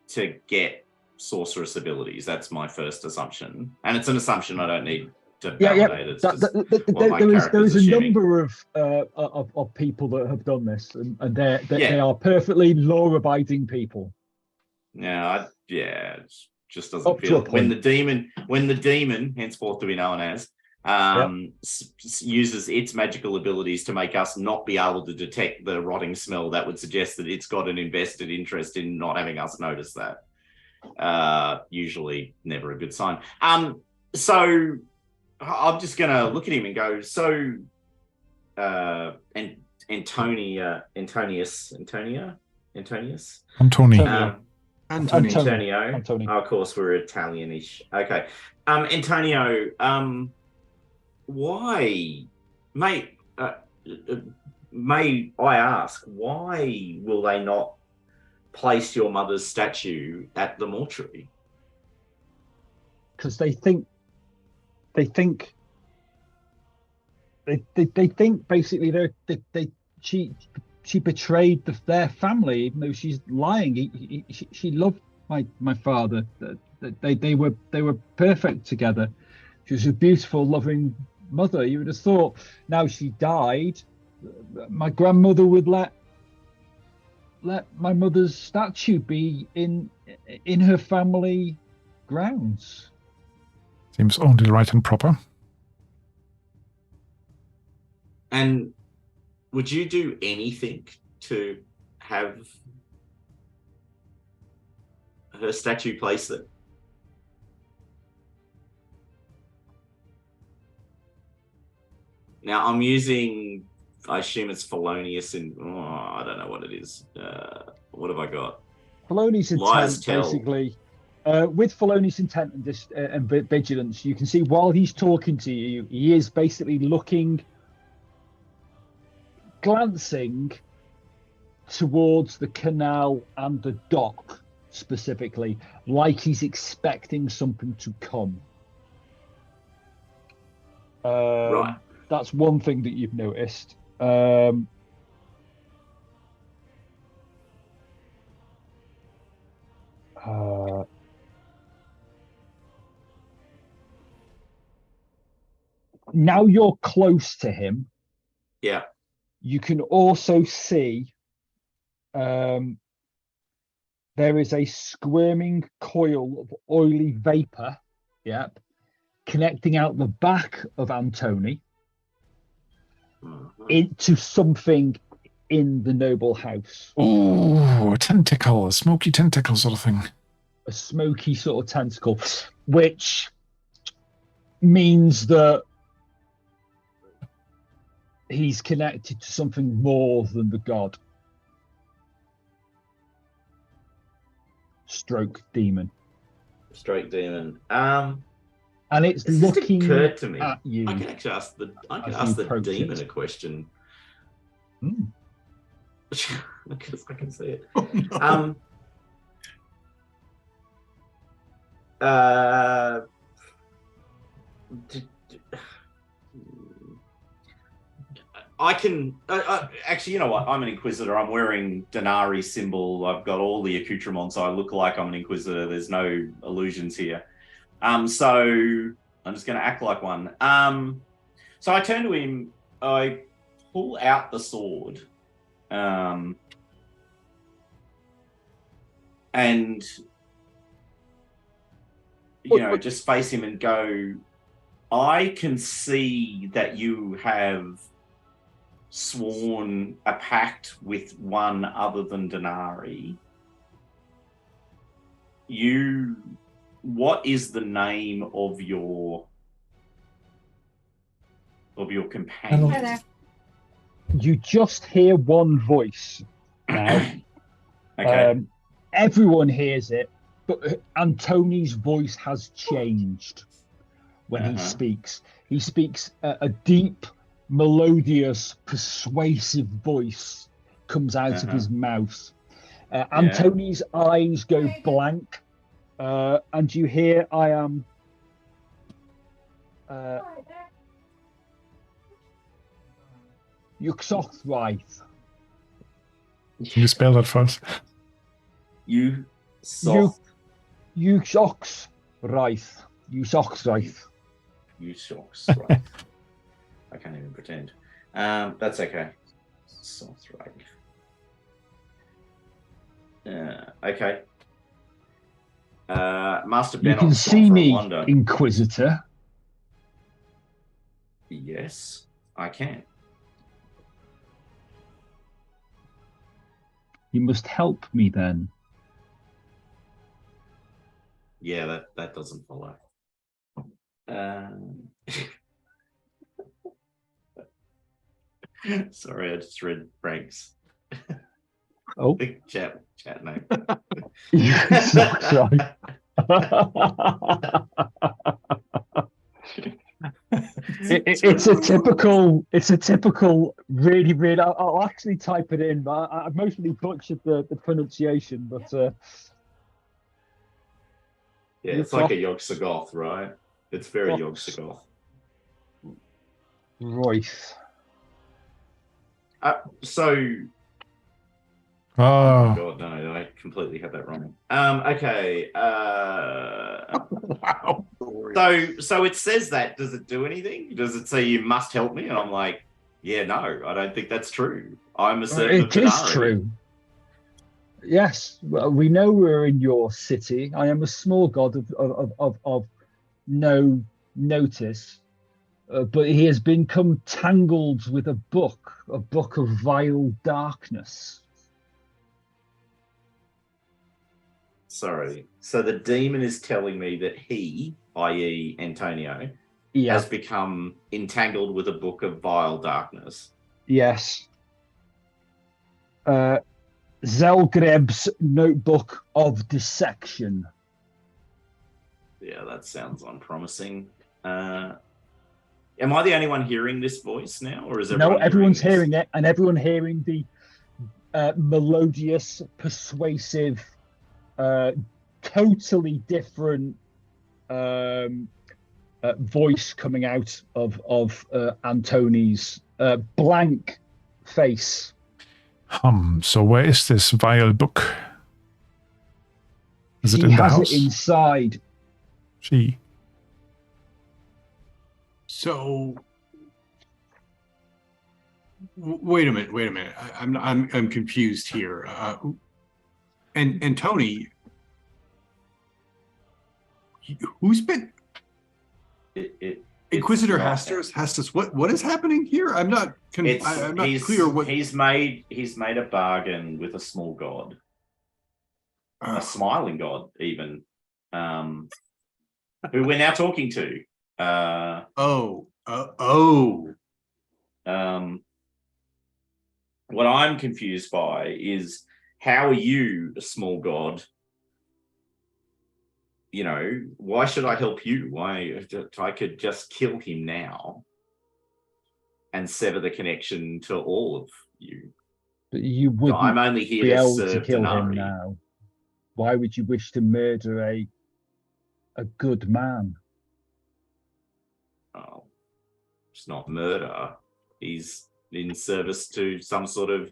to get sorceress abilities. That's my first assumption, and it's an assumption I don't need to validate. It's
there is a number of people that have done this, and they are perfectly law-abiding people.
It just doesn't feel when the demon, henceforth to be known as, uses its magical abilities to make us not be able to detect the rotting smell, that would suggest that it's got an invested interest in not having us notice that. Usually never a good sign. So I'm just gonna look at him and go, so Antonio. Oh, of course, we're Italianish. Okay. Antonio, why, mate, may I ask, why will they not place your mother's statue at the mortuary?
Because they think basically she betrayed their family, even though she's lying. She loved my father. They were perfect together. She was a beautiful, loving mother. You would have thought, now she died, my grandmother would let my mother's statue be in her family grounds.
Seems only right and proper.
And would you do anything to have her statue placed there? Now I'm using, I assume it's felonious in, I don't know what it is. What have I got?
Felonious intent, basically. With felonious intent and vigilance, you can see while he's talking to you, he is basically glancing towards the canal and the dock specifically, like he's expecting something to come.
Right.
That's one thing that you've noticed. Now you're close to him.
Yeah.
You can also see there is a squirming coil of oily vapor, connecting out the back of Antony into something in the noble house.
Oh, a tentacle, a smoky tentacle sort of thing.
A smoky sort of tentacle, which means that he's connected to something more than the god. Stroke demon. And it's looking
occurred to me.
At you.
I can actually ask the demon a question. Because I can see it.
Oh, no.
I can actually, you know what? I'm an inquisitor. I'm wearing Denari symbol. I've got all the accoutrements. I look like I'm an inquisitor. There's no illusions here. So I'm just going to act like one. So I turn to him. I pull out the sword, and just face him and go, I can see that you have sworn a pact with one other than Denari. What is the name of your companion?
Hi there.
You just hear one voice now.
Okay.
Everyone hears it, but Antony's voice has changed when he speaks. He speaks a deep, melodious, persuasive voice comes out of his mouth. Antony's eyes go blank And you hear, I am... Yuxothright.
Can you spell that for us?
Yuxothright.
Yuxothright. I can't even pretend. That's okay. Sothright. Okay. Master Ben.
You can see me, Inquisitor.
Yes, I can.
You must help me then.
Yeah, that doesn't follow. Sorry, I just read Frank's.
Oh,
chat name.
Sorry. It's a typical really. I'll actually type it in, but I've mostly butchered the pronunciation. But
yeah, it's like a Yog-Sothoth, right? It's very Yog-Sothoth.
Royce.
So. Oh my God, no! I completely had that wrong. Okay.
Wow.
So it says that. Does it do anything? Does it say you must help me? And I'm like, yeah, no, I don't think that's true. I'm a servant.
It is true. Yes, well, we know we're in your city. I am a small god of no notice, but he has become tangled with a book of vile darkness.
Sorry. So the demon is telling me that he, i.e. Antonio, has become entangled with a book of vile darkness.
Yes. Zelgreb's Notebook of Dissection.
Yeah, that sounds unpromising. Am I the only one hearing this voice now, or is everyone?
No, everyone's hearing it, and everyone hearing the melodious, persuasive, totally different voice coming out of Antoni's blank face.
So where is this vile book? Is it in the house?
He has it inside.
She.
So, wait a minute. I'm confused here. And Tony, who's been Inquisitor Hastus? What is happening here? I'm not clear. What
he's made a bargain with a small god, a smiling god, even, who we're now talking to. What I'm confused by is, how are you a small god? You know, why should I help you? Why? I could just kill him now and sever the connection to all of you.
But you wouldn't
I'm only here
be
to
able
serve
to kill
Denari.
him now. Why would you wish to murder a good man?
Oh, it's not murder. He's in service to some sort of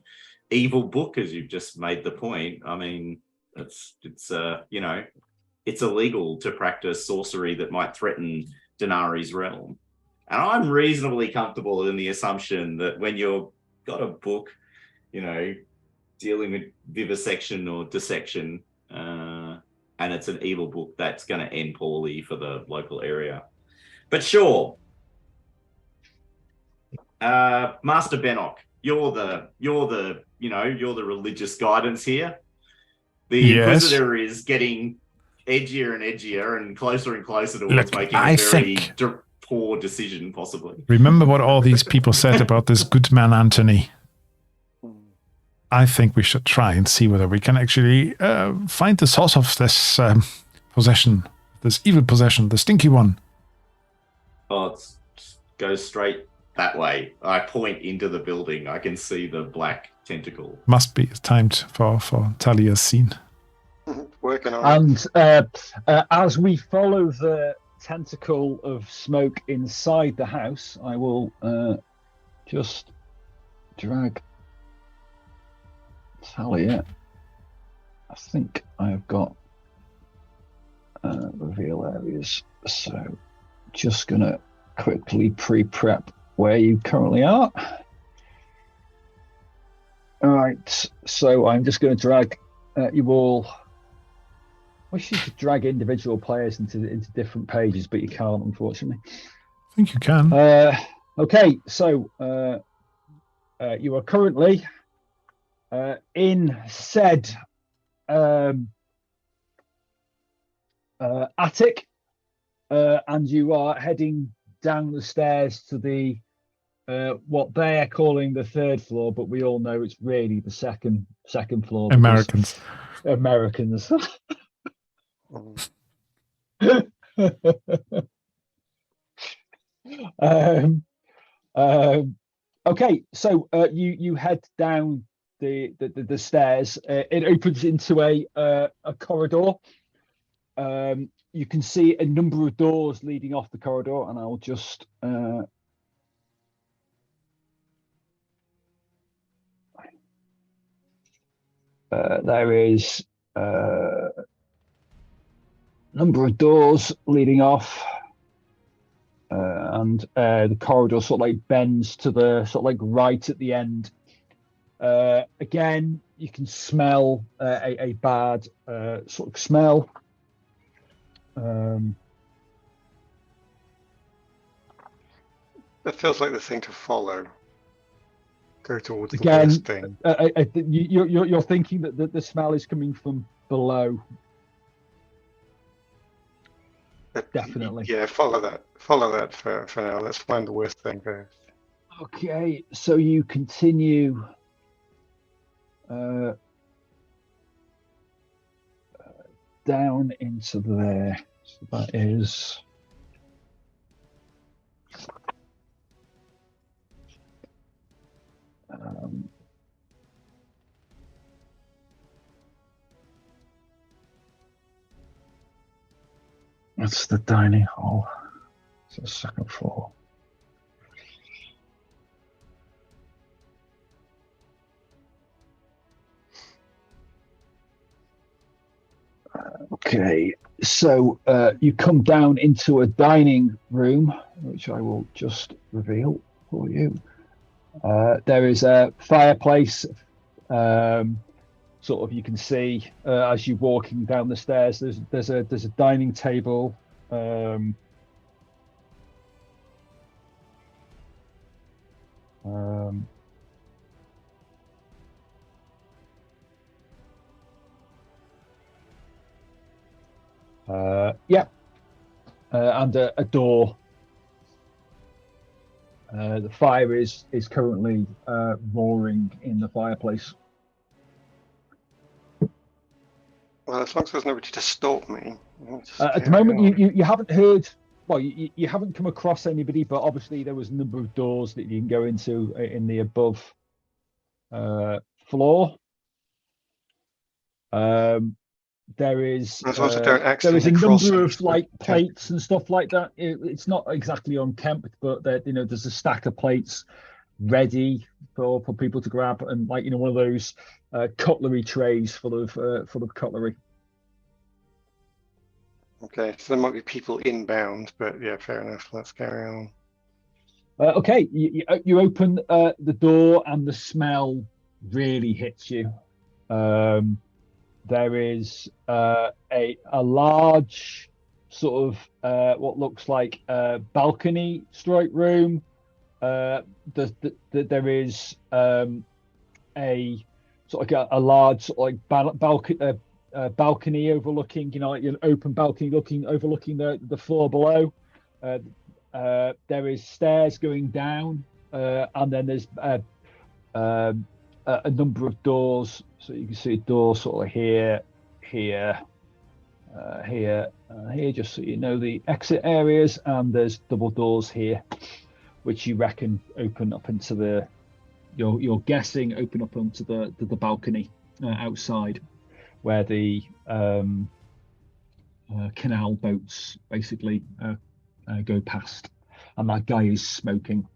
evil book, as you've just made the point. I mean, it's illegal to practice sorcery that might threaten Denari's realm. And I'm reasonably comfortable in the assumption that when you've got a book, dealing with vivisection or dissection, and it's an evil book, that's going to end poorly for the local area. But sure, Master Bennock, you're the religious guidance here. The Inquisitor is getting edgier and edgier and closer towards making a very poor decision, possibly.
Remember what all these people said about this good man Anthony. I think we should try and see whether we can actually find the source of this possession, this evil possession, the stinky one.
Oh, it goes straight that way. I point into the building. I can see the black tentacle.
Must be. It's time for Talia's scene.
Working Ergonomics.
And as we follow the tentacle of smoke inside the house, I will just drag Talia. I think I have got reveal areas, so just gonna quickly pre-prep where you currently are. All right, so I'm just going to drag you all. Wish you could drag individual players into different pages, but you can't, unfortunately.
I think you can.
Okay, so you are currently in said attic, and you are heading down the stairs to the what they're calling the third floor, but we all know it's really the second floor.
Americans.
Americans. Okay, so you head down the stairs. It opens into a corridor. You can see a number of doors leading off the corridor, and I'll just there is a number of doors leading off, and the corridor sort of like bends to the sort of like right at the end. Again, you can smell a bad sort of smell.
That feels like the thing to follow. Go towards
Again,
the worst thing.
You're thinking that the smell is coming from below. Definitely.
Yeah, follow that. Follow that for now. Let's find the worst thing first.
Okay, so you continue down into there. So that is that's the dining hall. It's the second floor. Okay, so you come down into a dining room, which I will just reveal for you. There is a fireplace. Sort of, you can see as you're walking down the stairs. There's a dining table. And a door. The fire is currently roaring in the fireplace.
Well, as long as there's nobody to stalk me.
At the moment, you haven't heard. Well, you haven't come across anybody, but obviously there was a number of doors that you can go into in the above floor. There is a number of like plates and stuff like that. It's not exactly unkempt, but there's a stack of plates ready for people to grab, and like one of those cutlery trays full of cutlery.
Okay, so there might be people inbound, but yeah, fair enough. Let's carry on.
Okay, you open the door, and the smell really hits you. There is a large sort of what looks like a balcony stroke room. There is a sort of a large sort of like balcony overlooking, like an open balcony overlooking the floor below. There is stairs going down, and then there's a number of doors. So you can see a door sort of here, here, just so you know the exit areas, and there's double doors here, which you reckon open up into the. You're guessing open up onto the balcony outside, where the canal boats basically go past, and that guy is smoking.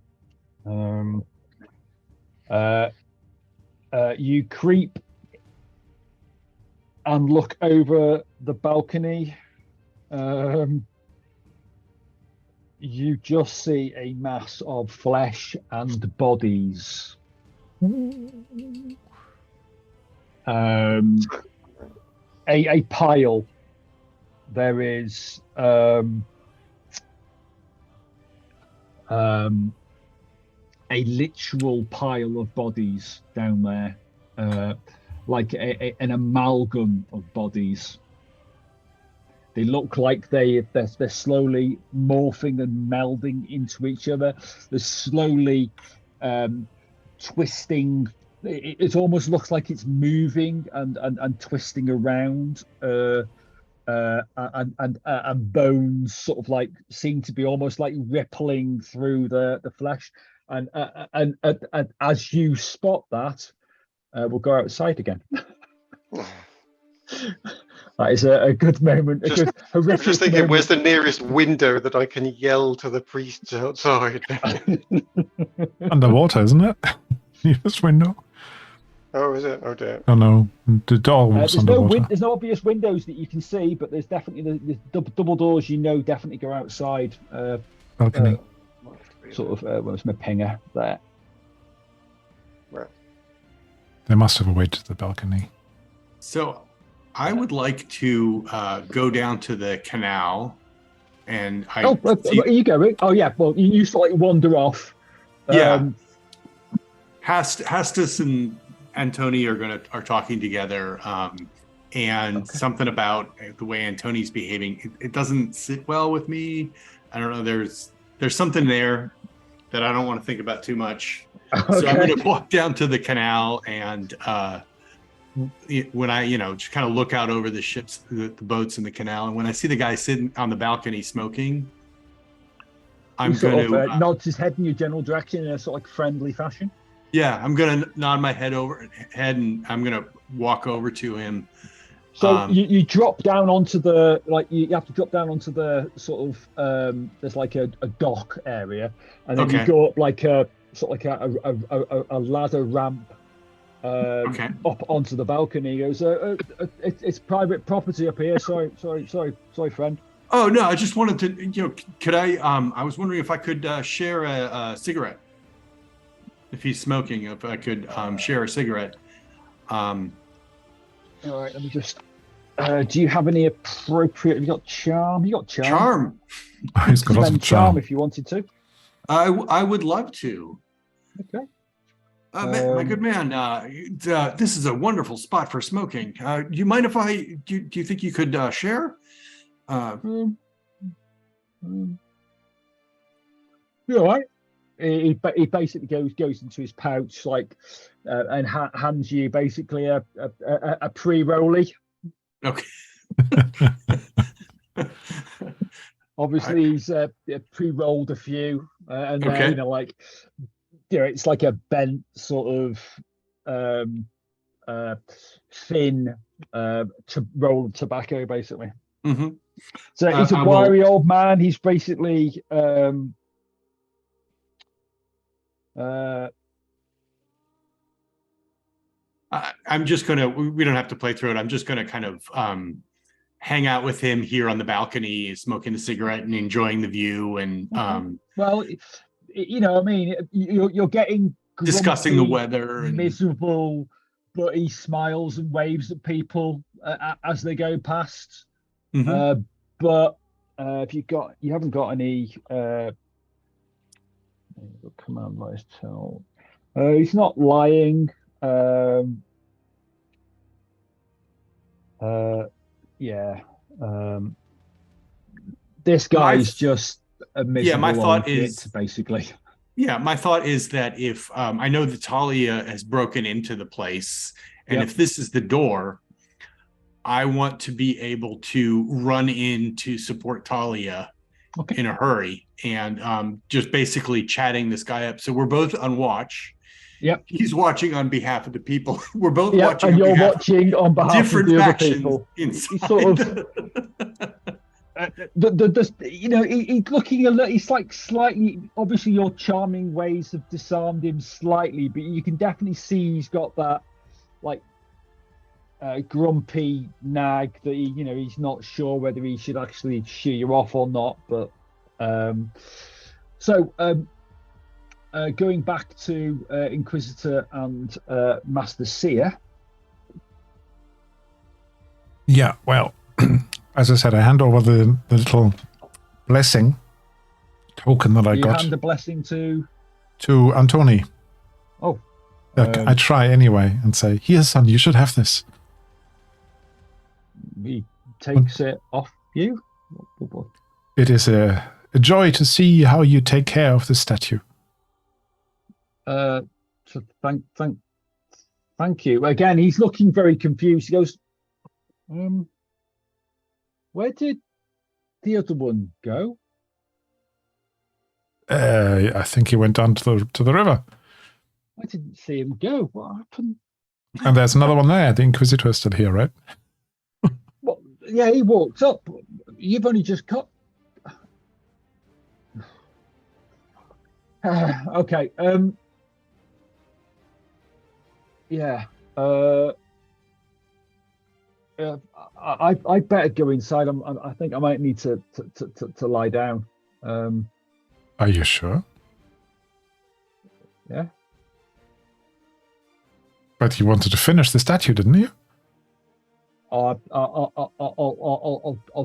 You creep and look over the balcony. You just see a mass of flesh and bodies. A pile. There is a literal pile of bodies down there, like an amalgam of bodies. They look like they're slowly morphing and melding into each other. They're slowly twisting. It almost looks like it's moving and twisting around. And bones sort of like seem to be almost like rippling through the flesh. And as you spot that, we'll go outside again. That is a good moment.
I'm just thinking, moment. Where's the nearest window that I can yell to the priests outside?
Underwater, isn't it? Nearest window.
Oh, is it? Oh dear.
Oh no, the door was underwater.
There's no obvious windows that you can see, but there's definitely the double doors. Definitely go outside.
Balcony.
Where's my pinger there?
Right.
They must have a way to the balcony.
So, I would like to go down to the canal, and
are you going? Oh yeah. Well, you sort of like wander off.
Yeah. Hastus and Antony are talking together, and something about the way Antony's behaving. It doesn't sit well with me. I don't know. There's something there that I don't want to think about too much. Okay. So I'm going to walk down to the canal, and when I just kind of look out over the ships, the boats in the canal, and when I see the guy sitting on the balcony smoking, I'm going to
nods his head in your general direction in a sort of like friendly fashion.
Yeah, I'm gonna nod my head, and I'm gonna walk over to him.
So you drop down onto the you have to drop down onto the sort of there's like a dock area, and then you go up like a sort of like a ladder ramp up onto the balcony. He goes, it's private property up here. Sorry, friend.
Oh no, I just wanted to could I was wondering if I could share a cigarette. If he's smoking, if I could share a cigarette.
All right, let me just. Do you have any appropriate? Have you got charm? You got charm.
Charm.
He's got lots of charm.
If you wanted to.
I would love to.
Okay.
My good man, this is a wonderful spot for smoking. Do you mind if do you think you could share?
You all right? He basically goes into his pouch and hands you basically a pre-rolly.
Okay.
Obviously, he's pre-rolled a few, and it's like a bent sort of thin roll of tobacco, basically.
Mm-hmm.
So he's a wiry old man. He's basically.
I'm just gonna. We don't have to play through it. I'm just gonna kind of hang out with him here on the balcony, smoking a cigarette and enjoying the view. And
well, I mean, you're getting grumpy,
discussing the weather, and
miserable, but he smiles and waves at people as they go past.
Mm-hmm.
But if you haven't got any. Command voice tell. He's not lying. This guy's just a miserable.
My thought is
basically.
Yeah, my thought is that if I know that Talia has broken into the place, and if this is the door, I want to be able to run in to support Talia.
Okay.
In a hurry, and just basically chatting this guy up. So we're both on watch.
Yep.
He's watching on behalf of the people. We're both watching.
And you're watching on behalf
different
of the
factions
other people.
Inside.
Sort he's looking a little. He's like slightly. Obviously, your charming ways have disarmed him slightly, but you can definitely see he's got that like grumpy nag that he's not sure whether he should actually shoo you off or not. But going back to Inquisitor and Master Seer.
Yeah, well, as I said, I hand over the little blessing token that I got. You
hand the blessing to
Antoni.
Oh.
I try anyway and say, "Here, son, you should have this."
He takes it off you.
It is a joy to see how you take care of the statue.
So thank you. Again, he's looking very confused. He goes, where did the other one go?
I think he went down to the river.
I didn't see him go. What happened?
And there's another one there. The Inquisitor is still here, right?
Well, yeah, he walked up. You've only just got. Okay. Yeah. I better go inside. I think I might need to lie down.
Are you sure?
Yeah.
But you wanted to finish the statue, didn't you?
I'll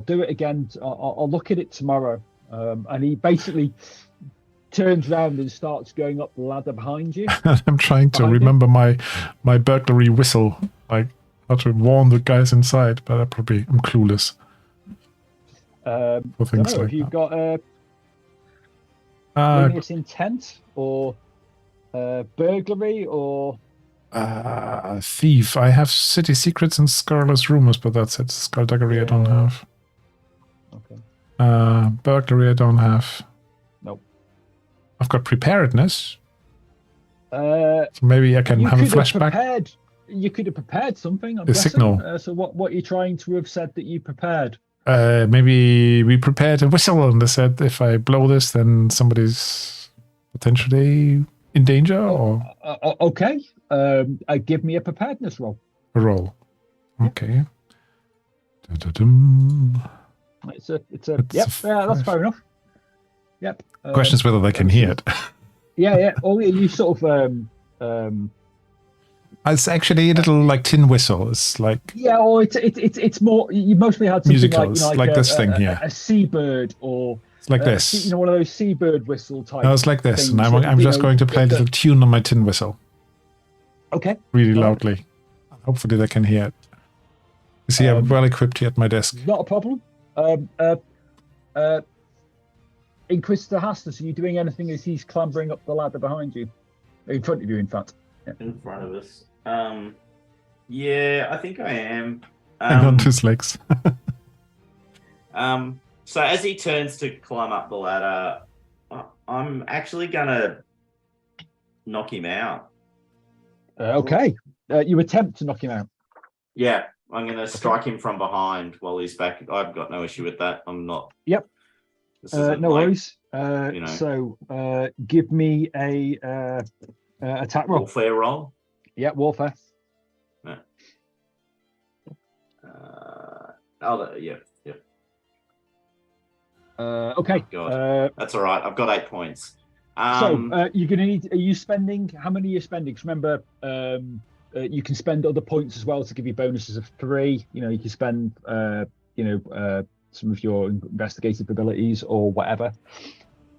do it again. I'll look at it tomorrow. And he basically turns around and starts going up the ladder behind you.
I'm trying to remember my burglary whistle, like how to warn the guys inside, but I'm clueless for things like
have you
that.
Got malicious intent or burglary or
thief? I have city secrets and scurrilous rumors, but that's it. Skullduggery I don't have.
Okay.
Burglary I don't have.
Nope.
I've got preparedness. So maybe I can have a flashback.
You could have prepared something. I'm
the
guessing.
Signal.
So what are you trying to have said that you prepared?
Maybe we prepared a whistle and they said if I blow this, then somebody's potentially in danger.
Okay. Give me a preparedness roll.
A roll. Okay.
It's a that's fair enough. Yep.
Question is whether they can hear it.
Yeah. Oh, you sort of
it's actually a little like tin whistle. It's like
it's more. You mostly had something
musical. Like this thing here,
a seabird or
it's like this.
One of those seabird whistle type.
No, it's like this, and I'm just going to play a little tune on my tin whistle.
Okay.
Really loudly. Hopefully they can hear it. You see, I'm well equipped here at my desk.
Not a problem. Inquisitor Hastus, are you doing anything as he's clambering up the ladder behind you? In front of you, in fact. Yeah.
In front of us. Yeah, I think I am.
Hang on to his legs.
So as he turns to climb up the ladder, I'm actually gonna knock him out.
Okay. You attempt to knock him out.
Yeah, I'm gonna strike him from behind while he's back. I've got no issue with that. I'm not.
Yep. No worries. So give me a attack roll.
Warfare roll.
Yeah, warfare.
Yeah. Yeah.
Okay.
God. That's all right. I've got 8 points.
You're gonna need. Are you spending? How many are you spending? 'Cause remember, you can spend other points as well to give you bonuses of 3. You can spend, some of your investigative abilities or whatever.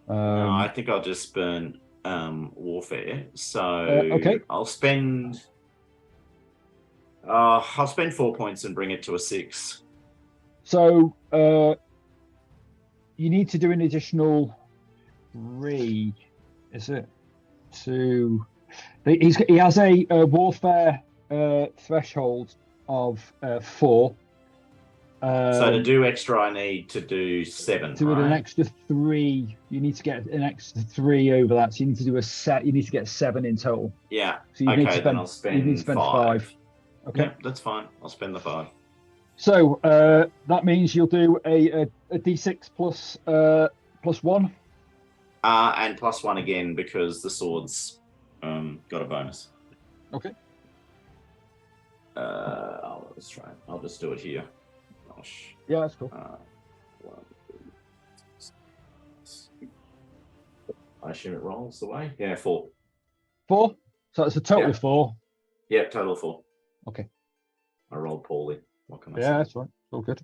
No, I think I'll just burn warfare. So
okay.
I'll spend 4 points and bring it to a 6.
So you need to do an additional 3. Is it to? He has a warfare threshold of 4.
So to do extra, I need to do 7.
Do an extra 3. You need to get an extra 3 over that. So you need to do a set. You need to get 7 in total.
Yeah.
So you need to
then I'll spend
5. Okay.
Yeah, that's fine. I'll spend the 5.
So that means you'll do a d6 plus 1.
And +1 again because the sword's got a bonus.
Okay.
Let's try. I'll just do it here. Gosh.
Yeah, that's cool.
1, 2, 6. I assume it rolls the way. Yeah, 4.
4. So it's a total
Yeah.
of 4.
Yeah, total 4.
Okay.
I rolled poorly. What can I say?
Yeah, that's right. All good.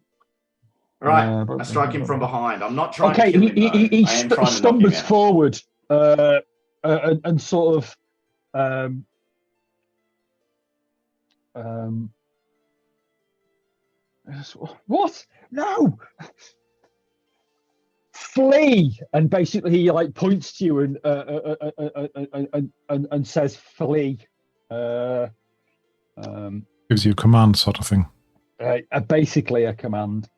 All right, I strike him from behind. I'm not trying
Okay,
to kill him, though.
he
I am trying to knock him
stumbles
out.
forward and sort of what? No! Flee! And basically he like points to you and says flee.
Gives you a command sort of thing.
Basically a command.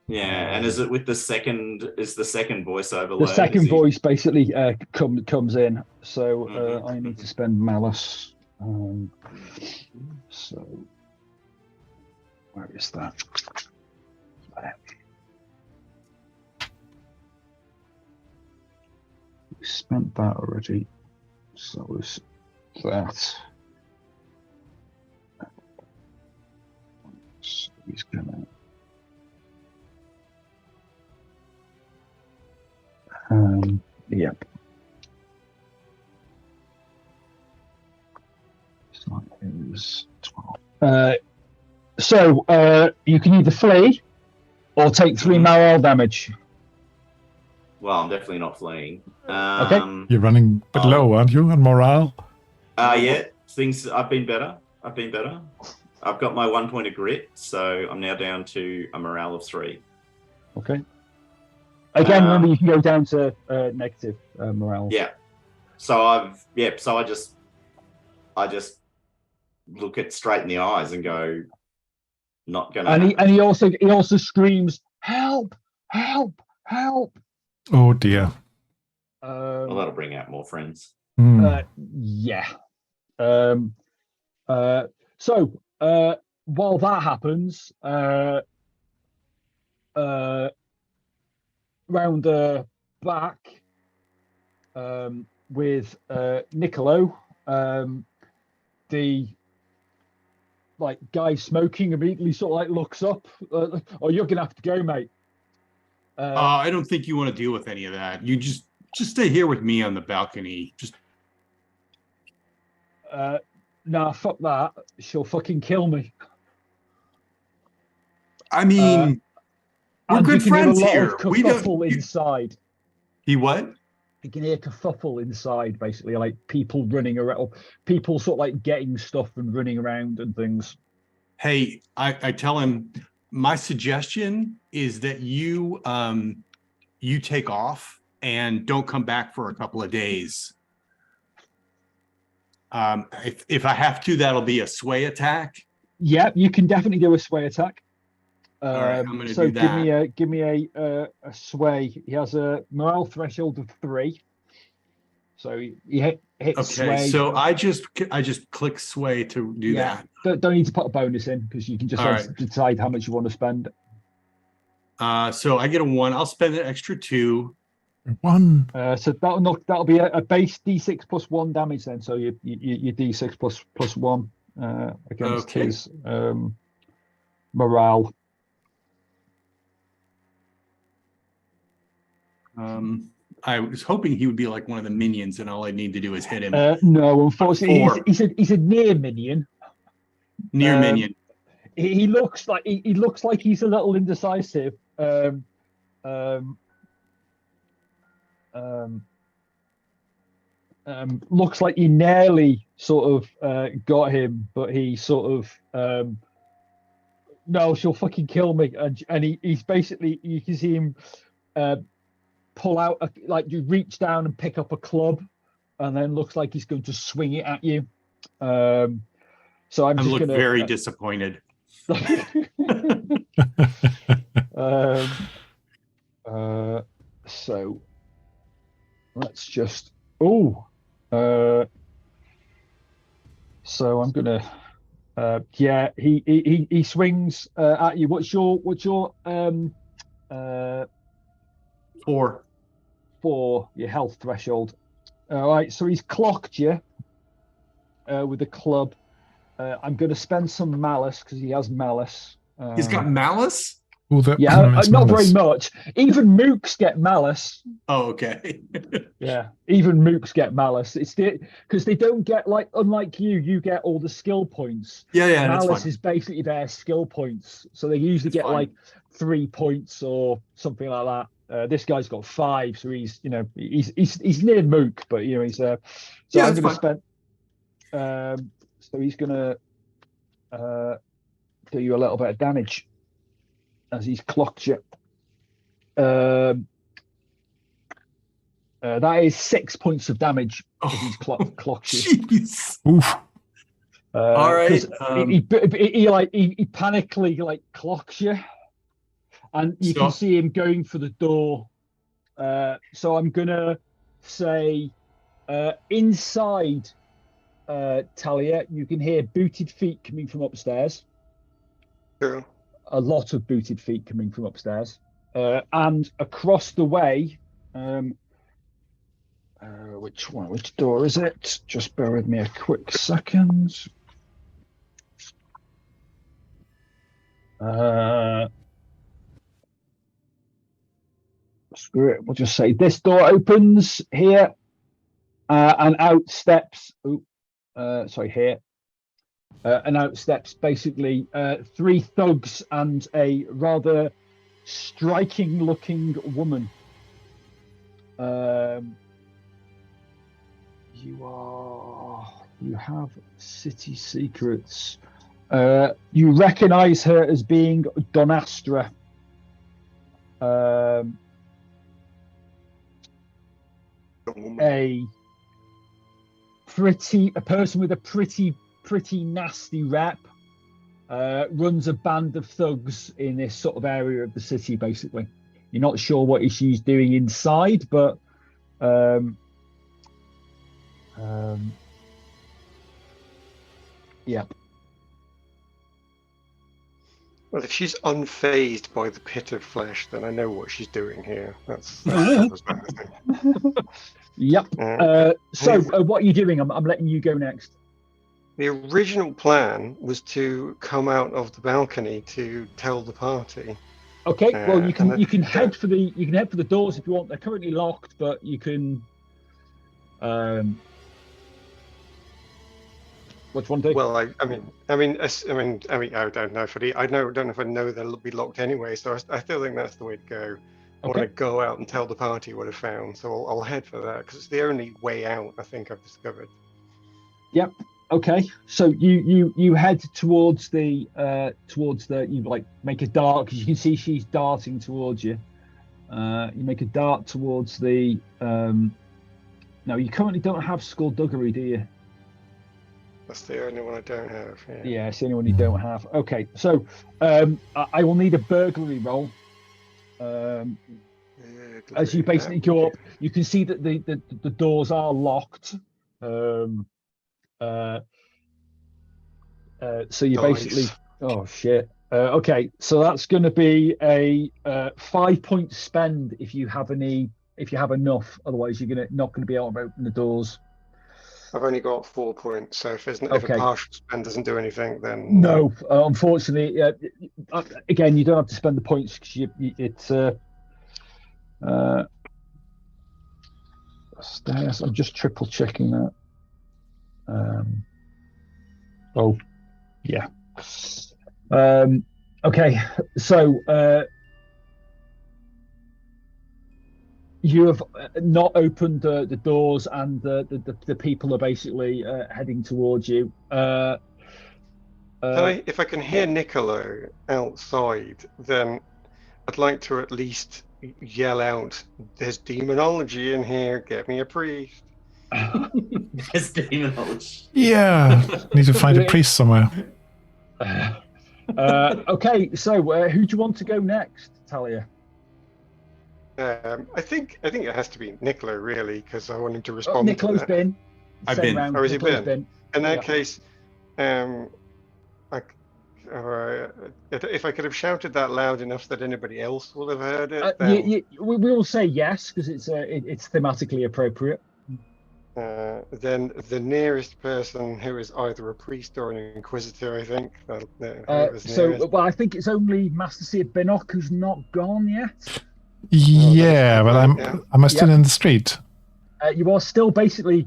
Yeah, and is it with the second? Is the second voice overlaid?
The second voice basically comes in. So
Mhm.
I need to spend malice. So where is that? There. We spent that already. So is that. So he's gonna. Yep. So it was 12. So you can either flee or take 3 morale damage.
Well, I'm definitely not fleeing.
You're running a bit low, aren't you, on morale?
Yeah, things. I've been better. I've got my 1 point of grit, so I'm now down to a morale of 3.
Okay. Again, remember you can go down to negative morale.
Yeah. So I just look it straight in the eyes and go, not gonna.
And he also screams, "Help! Help! Help!"
Oh dear.
Well, that'll bring out more friends.
Yeah. So while that happens, round the back with Niccolo, the like guy smoking immediately sort of like looks up. Oh, you're gonna have to go, mate.
I don't think you want to deal with any of that. You just stay here with me on the balcony. Just
nah, fuck that. She'll fucking kill me.
I mean, we're good friends here.
We don't inside.
He what?
You can hear kerfuffle inside, basically, like people running around, people sort of like getting stuff and running around and things.
Hey, I tell him my suggestion is that you take off and don't come back for a couple of days. If I have to, that'll be a sway attack.
Yeah, you can definitely do a sway attack.
All right, I'm going to do that.
Give me a sway. He has a morale threshold of 3, so he hits sway.
Okay, so I just click sway to do that.
Don't need to put a bonus in because you can just decide how much you want to spend.
So I get a 1. I'll spend an extra 2.
1.
So that'll be a base d6 plus 1 damage then. So your d6 plus 1 against his morale.
I was hoping he would be like one of the minions, and all I need to do is hit him.
No, unfortunately, he's a near minion.
Near minion.
He looks like he's a little indecisive. Looks like he nearly sort of got him, but he sort of no, she'll fucking kill me, and he's basically, you can see him pull out you reach down and pick up a club, and then looks like he's going to swing it at you. So I'm just gonna
very disappointed.
So let's just so I'm gonna Yeah, he swings at you. What's your
4.
your health threshold? All right, so he's clocked you with a club. I'm going to spend some malice because he has malice.
He's got malice?
Oh, that
Yeah,
is
not
malice.
very much. Even mooks get malice.
Oh, okay.
Yeah, even mooks get malice. It's because they don't get unlike you get all the skill points.
Yeah, that's
Malice
fine.
is basically their skill points, so they usually get
fine.
like 3 points or something like that. This guy's got 5, so he's near mook, but he's so
Yeah,
I'm
that's
going to
fine.
spend. So he's going to do you a little bit of damage as he's clocked you. That is 6 points of damage as he's clocked you.
Jeez.
Oof.
All right.
He panically clocks you, and you can see him going for the door. So I'm gonna say inside Talia, you can hear booted feet coming from upstairs.
Sure.
A lot of booted feet coming from upstairs, and across the way. Which door is it? Just bear with me a quick second. Screw it. We'll just say this door opens here, and out steps. Here. And out steps basically 3 thugs and a rather striking-looking woman. You have city secrets. You recognize her as being Donastra. A person with a pretty nasty rep. Runs a band of thugs in this sort of area of the city, basically. You're not sure what she's doing inside, but yeah.
Well, if she's unfazed by the pit of flesh, then I know what she's doing here. That's
Yep. So what are you doing? I'm letting you go next.
The original plan was to come out of the balcony to tell the party.
Okay. Well, you can head for the doors if you want. They're currently locked, but you can. Which one do?
Well, I don't know if I know they'll be locked anyway. So I still think that's the way to go. I want to go out and tell the party what I found. So I'll head for that because it's the only way out. I think I've discovered.
Yep. Okay. So you head towards the you make a dart because you can see she's darting towards you. You make a dart towards the. No, you currently don't have skullduggery, do you?
That's the only one I don't have.
Yeah, it's the only one you don't have. Okay, so I will need a burglary roll. As you basically go up, you can see that the doors are locked. So you basically. Oh shit. Okay, so that's going to be a 5-point spend if you have enough. Otherwise, you're not going to be able to open the doors.
I've only got 4 points, so if a partial spend doesn't do anything, then
no. Unfortunately, again, you don't have to spend the points because it's stairs. I'm just triple checking that. Oh, yeah. Okay, so you have not opened the doors, and the people are basically heading towards you.
If I can hear Niccolo outside, then I'd like to at least yell out, "There's demonology in here, get me a priest."
There's demonology.
Yeah, need to find a priest somewhere.
Okay, so who do you want to go next, Talia?
I think it has to be Niccolo, really, because I want him to respond.
Niccolo's been.
I've been.
Or has he been? In that case, If I could have shouted that loud enough that anybody else will have heard it, then
we will say yes because it's thematically appropriate.
Then the nearest person who is either a priest or an inquisitor, I think.
I think it's only Master Seer Binnock who's not gone yet.
Yeah, but am I still in the street?
You are still basically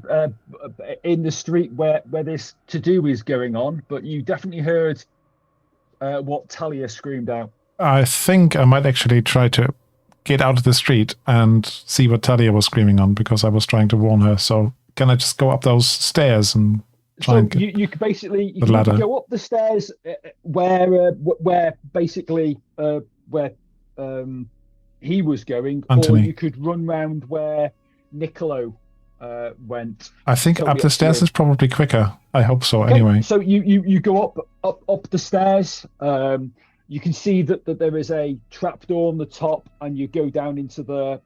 in the street where this to-do is going on, but you definitely heard what Talia screamed out.
I think I might actually try to get out of the street and see what Talia was screaming on, because I was trying to warn her. So can I just go up those stairs and try and get
you could basically
the ladder?
Go up the stairs where basically where he was going,
Anthony.
or you could run round where Niccolo went.
I think
Totally
up the stairs is probably quicker. I hope so.
Okay,
Anyway.
so you go up the stairs. You can see that there is a trapdoor on the top, and you go down into the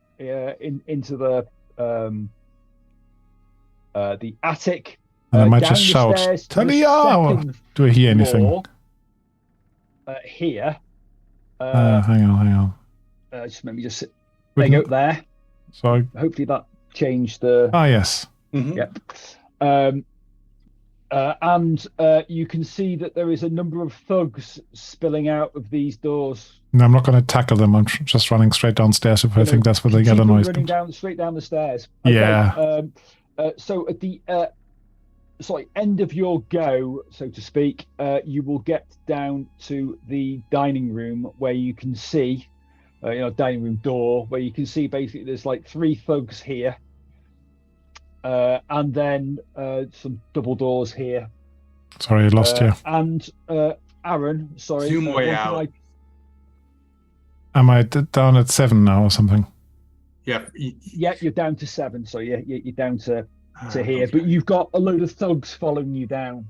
attic.
And I might
down
just
the
shout,
stairs to the
Talia!
second
Do I hear anything?
floor, here.
Hang on.
Just let me just sit. There you go. There.
So,
Hopefully that changed the.
yes.
Mhm.
Yep. And you can see that there is a number of thugs spilling out of these doors.
No, I'm not going to tackle them. I'm just running straight downstairs if I think that's where they get
Continue
annoyed.
running straight down the stairs.
Yeah.
So at the end of your go, so to speak, you will get down to the dining room where you can see, dining room door where you can see basically there's like 3 thugs here. And then some double doors here.
Sorry, I lost you.
And Aaron, sorry.
Zoom way out.
Am I down at 7 now or something?
Yeah.
Yeah, you're down to 7, so you're down to here.
Okay.
But you've got a load of thugs following you down.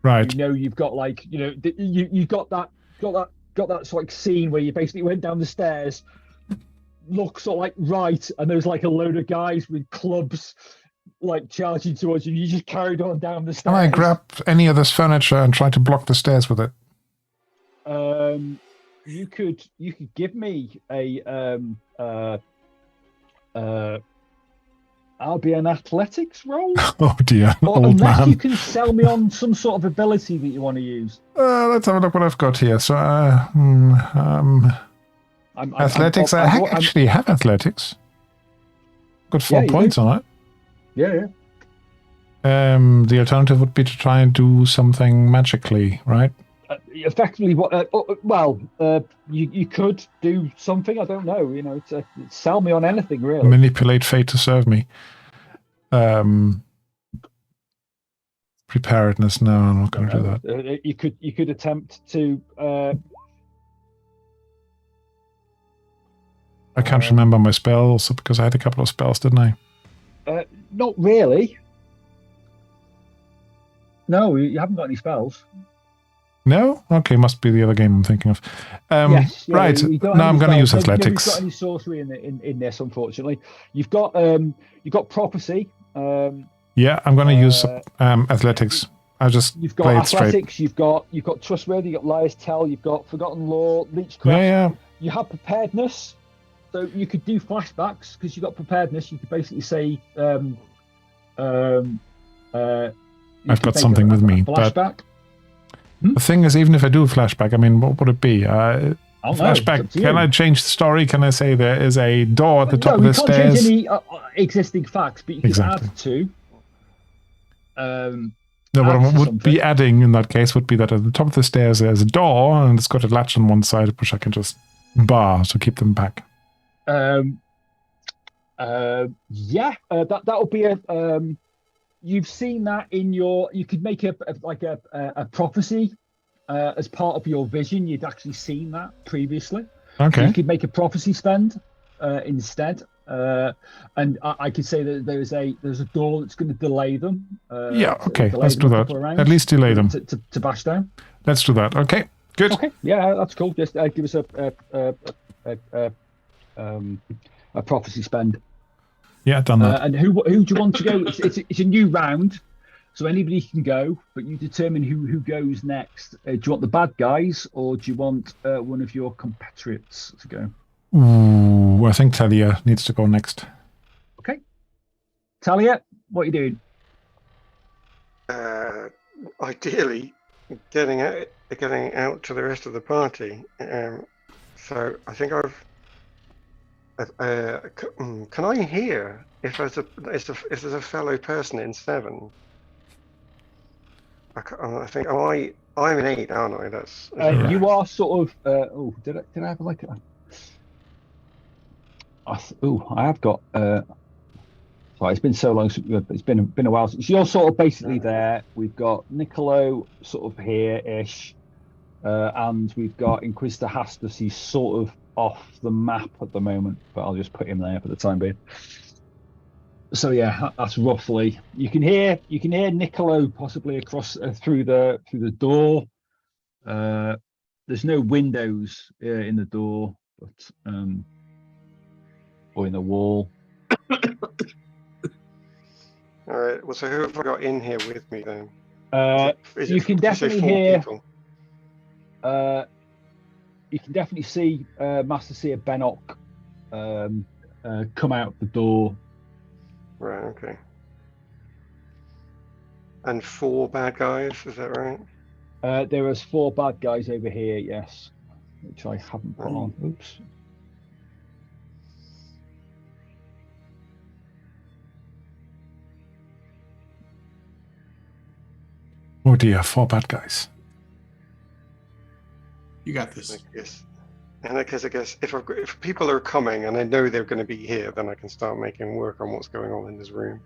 Right.
You've got you got that sort of scene where you basically went down the stairs, look sort of like right, and there's like a load of guys with clubs like charging towards you. You just carried on down the stairs.
Can I grab any of this furniture and try to block the stairs with it?
You could give me I'll be an athletics roll.
Oh dear,
Or
old
unless
man.
you can sell me on some sort of ability that you want to use.
Let's have a look what I've got here. So, athletics. I actually have athletics. Got 4 points on it.
Yeah.
The alternative would be to try and do something magically, right?
Effectively, you could do something. I don't know. To sell me on anything really.
Manipulate fate to serve me. Preparedness. No, I'm not going to do that.
You could attempt to.
I can't remember my spells because I had a couple of spells, didn't I?
Not really. No, you haven't got any spells.
No? Okay, must be the other game I'm thinking of.
Yes,
right. Now I'm going to use athletics.
You've got any sorcery in this, unfortunately. You've got prophecy.
Yeah, I'm going to use athletics. I just
You've got
play it
athletics.
straight.
You've got trustworthy. You've got liar's tell. You've got forgotten law, leechcraft.
Yeah.
You have preparedness, so you could do flashbacks because you've got preparedness. You could basically say,
I've got something with me,
flashback.
The thing is, even if I do a flashback, I mean, what would it be? Flashback. Can I change the story? Can I say there is a door at the top of the stairs?
You can't change any existing facts, but you can add to.
No, what I would be adding in that case would be that at the top of the stairs there's a door and it's got a latch on one side which I can just bar to keep them back.
That'll be a. You've seen that in your. You could make a prophecy as part of your vision. You'd actually seen that previously.
Okay.
So you could make a prophecy spend instead, and I could say that there's a door that's going to delay them.
Let's do that. At least delay them
to bash down.
Let's do that. Okay, good.
Okay, yeah, that's cool. Just give us a prophecy spend.
Yeah, done that.
And who do you want to go? It's a new round. So anybody can go, but you determine who goes next. Do you want the bad guys, or do you want one of your compatriots to go?
Ooh, I think Talia needs to go next.
Okay. Talia, what are you doing?
Ideally, getting out to the rest of the party. So I think can I hear if there's a fellow person in 7? I think I'm an 8, aren't I? That's
you are sort of. Did I have like a? I have got. Sorry, it's been so long. It's been a while. So you're sort of basically there. We've got Niccolo sort of here-ish, and we've got Inquisitor Hastus. He's sort of off the map at the moment, but I'll just put him there for the time being. So yeah, that's roughly. You can hear Niccolo possibly across through the door. There's no windows in the door, but or in the wall.
All right. Well, so who have I got in here with me then?
You can definitely hear. People? You can definitely see Master Seer Benok come out the door.
Right. Okay. And 4 bad guys. Is that right?
There is 4 bad guys over here. Yes, which I haven't put on. Oops.
Oh dear, 4 bad guys.
You got this.
Yes. And I guess if people are coming and I know they're going to be here, then I can start making work on what's going on in this room.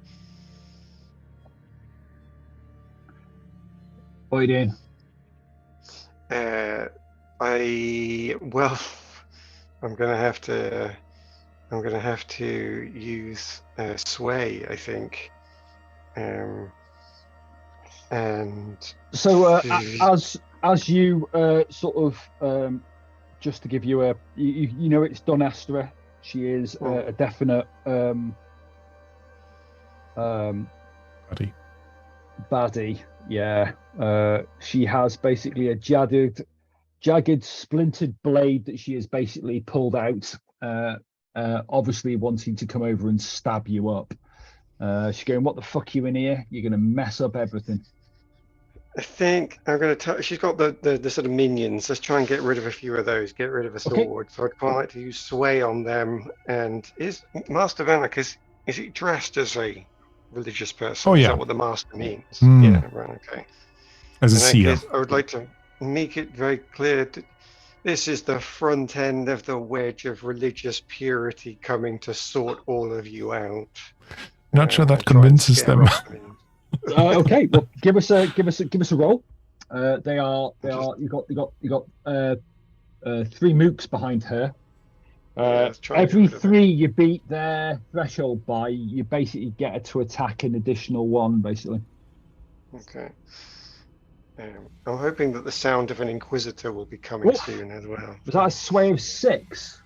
What are you doing?
I'm gonna have to use sway, I think. And
so as you sort of just to give you a you know it's Donastra. She is a definite baddie. Yeah. She has basically a jagged splintered blade that she has basically pulled out, obviously wanting to come over and stab you up. She's going, what the fuck are you in here? You're going to mess up everything.
I think I'm going to she's got the sort of minions. Let's try and get rid of a few of those. Get rid of a sword. So I'd quite like to use sway on them. And is Master Vanek, is he dressed as a religious person?
Oh, yeah.
Is that what the master means? Yeah, right, okay.
As a seer.
I would like to make it very clear that this is the front end of the wedge of religious purity coming to sort all of you out.
Not sure that convinces them.
Okay, well, give us a roll. They are you got 3 mooks behind her. Every 3 you beat their threshold by, you basically get her to attack an additional 1, basically.
Okay. I'm hoping that the sound of an Inquisitor will be coming soon as well.
Was that a sway of 6?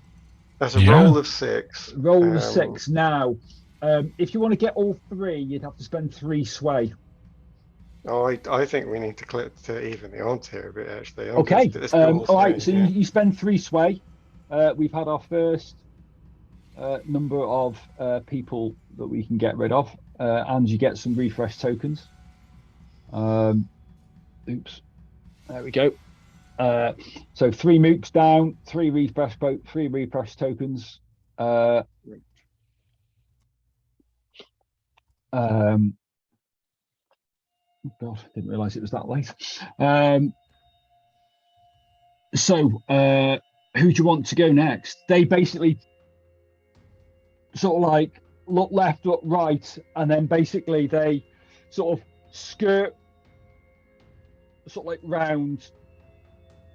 That's a roll of 6.
Roll of 6. Now, if you want to get all 3, you'd have to spend 3 sway.
Oh, I think we need to even the odds here a bit, actually.
Okay. All right. So you spend 3 sway. We've had our first number of people that we can get rid of, and you get some refresh tokens. Oops. There we go. So 3 mooks down, 3 refresh tokens. Oh God, didn't realise it was that late. So who do you want to go next? They basically sort of like look left, look right, and then basically they sort of skirt sort of like round,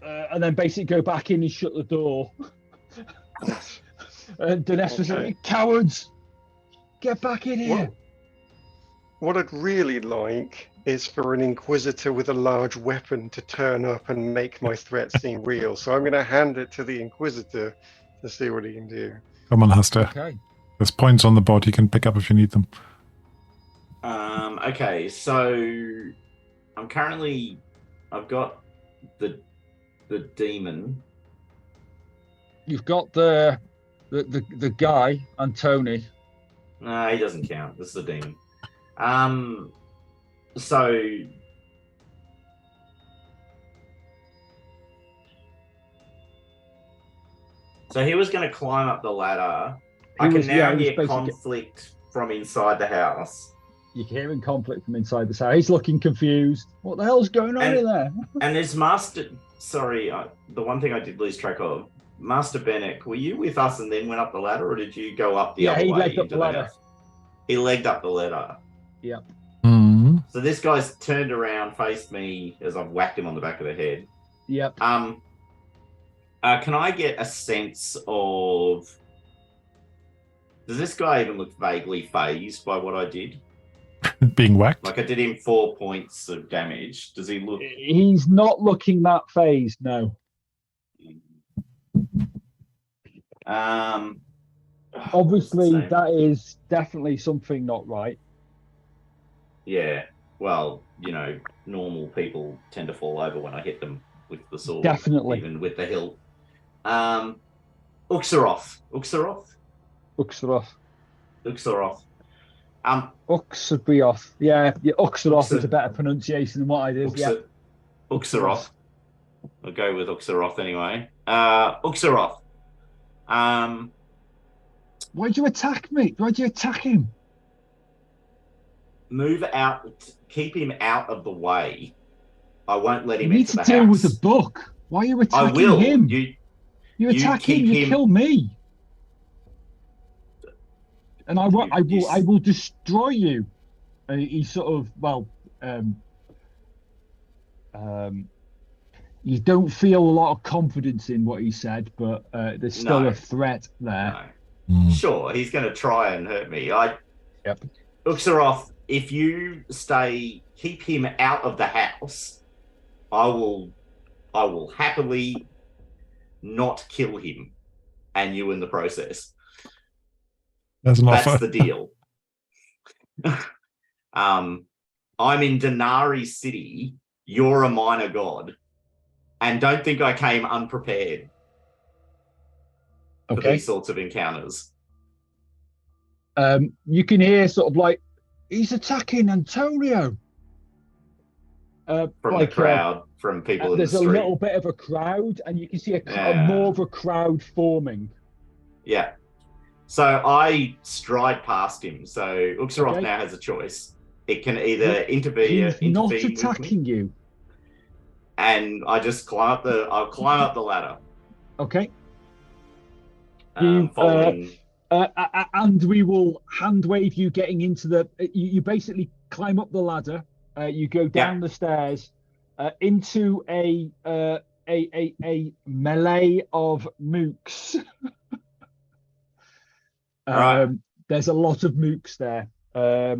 and then basically go back in and shut the door. And Dinesh was like, cowards, get back in here.
What I'd really like is for an Inquisitor with a large weapon to turn up and make my threat seem real. So I'm going to hand it to the Inquisitor to see what he can do.
Come on, Hester.
Okay.
There's points on the board you can pick up if you need them.
Okay, so I've got the demon.
You've got the guy, Antony.
No, he doesn't count. This is the demon. So he was going to climb up the ladder. I can now hear conflict from inside the house.
You're hearing conflict from inside the house. He's looking confused. What the hell's going on in there?
And there's Master... Sorry, the one thing I did lose track of. Master Bennett, were you with us and then went up the ladder, or did you go up the other way?
Yeah, he legged up the ladder.
He legged up the ladder.
Yeah.
Mm-hmm.
So this guy's turned around, faced me as I've whacked him on the back of the head.
Yep.
Can I get a sense of... Does this guy even look vaguely phased by what I did?
Being whacked?
Like I did him 4 points of damage. Does he look...
He's not looking that phased, no. Obviously, that is definitely something not right.
Yeah. Well, normal people tend to fall over when I hit them with the sword.
Definitely.
Even with the hilt. Uxaroth.
Uxaroth. Yeah, Uxaroth is a better pronunciation than what I did.
Uxaroth. I'll go with Uxaroth anyway. Uxaroth.
Why'd you attack me? Why'd you attack him?
Move out. Keep him out of the way. I won't let him
you
into the house.
You need to deal with the book. Why are you attacking him? You attack him, you kill me. And I will destroy you. He sort of, you don't feel a lot of confidence in what he said, but there's still a threat there.
No. Sure, he's going to try and hurt me.
Yep.
Uxaroth, if you keep him out of the house, I will happily not kill him and you in the process.
That's
the deal. I'm in Denari City. You're a minor god. And don't think I came unprepared for these sorts of encounters.
You can hear sort of like, he's attacking Antonio.
From the crowd, from people in the street.
There's a little bit of a crowd, and you can see more of a crowd forming.
Yeah. So I stride past him. So Uxaroth now has a choice. It can either intervene.
He's not attacking you.
And I just I'll climb up the ladder.
Okay.
Following...
and we will hand wave you getting into the. You basically climb up the ladder. You go down the stairs into a melee of mooks.
Right.
There's a lot of mooks there. I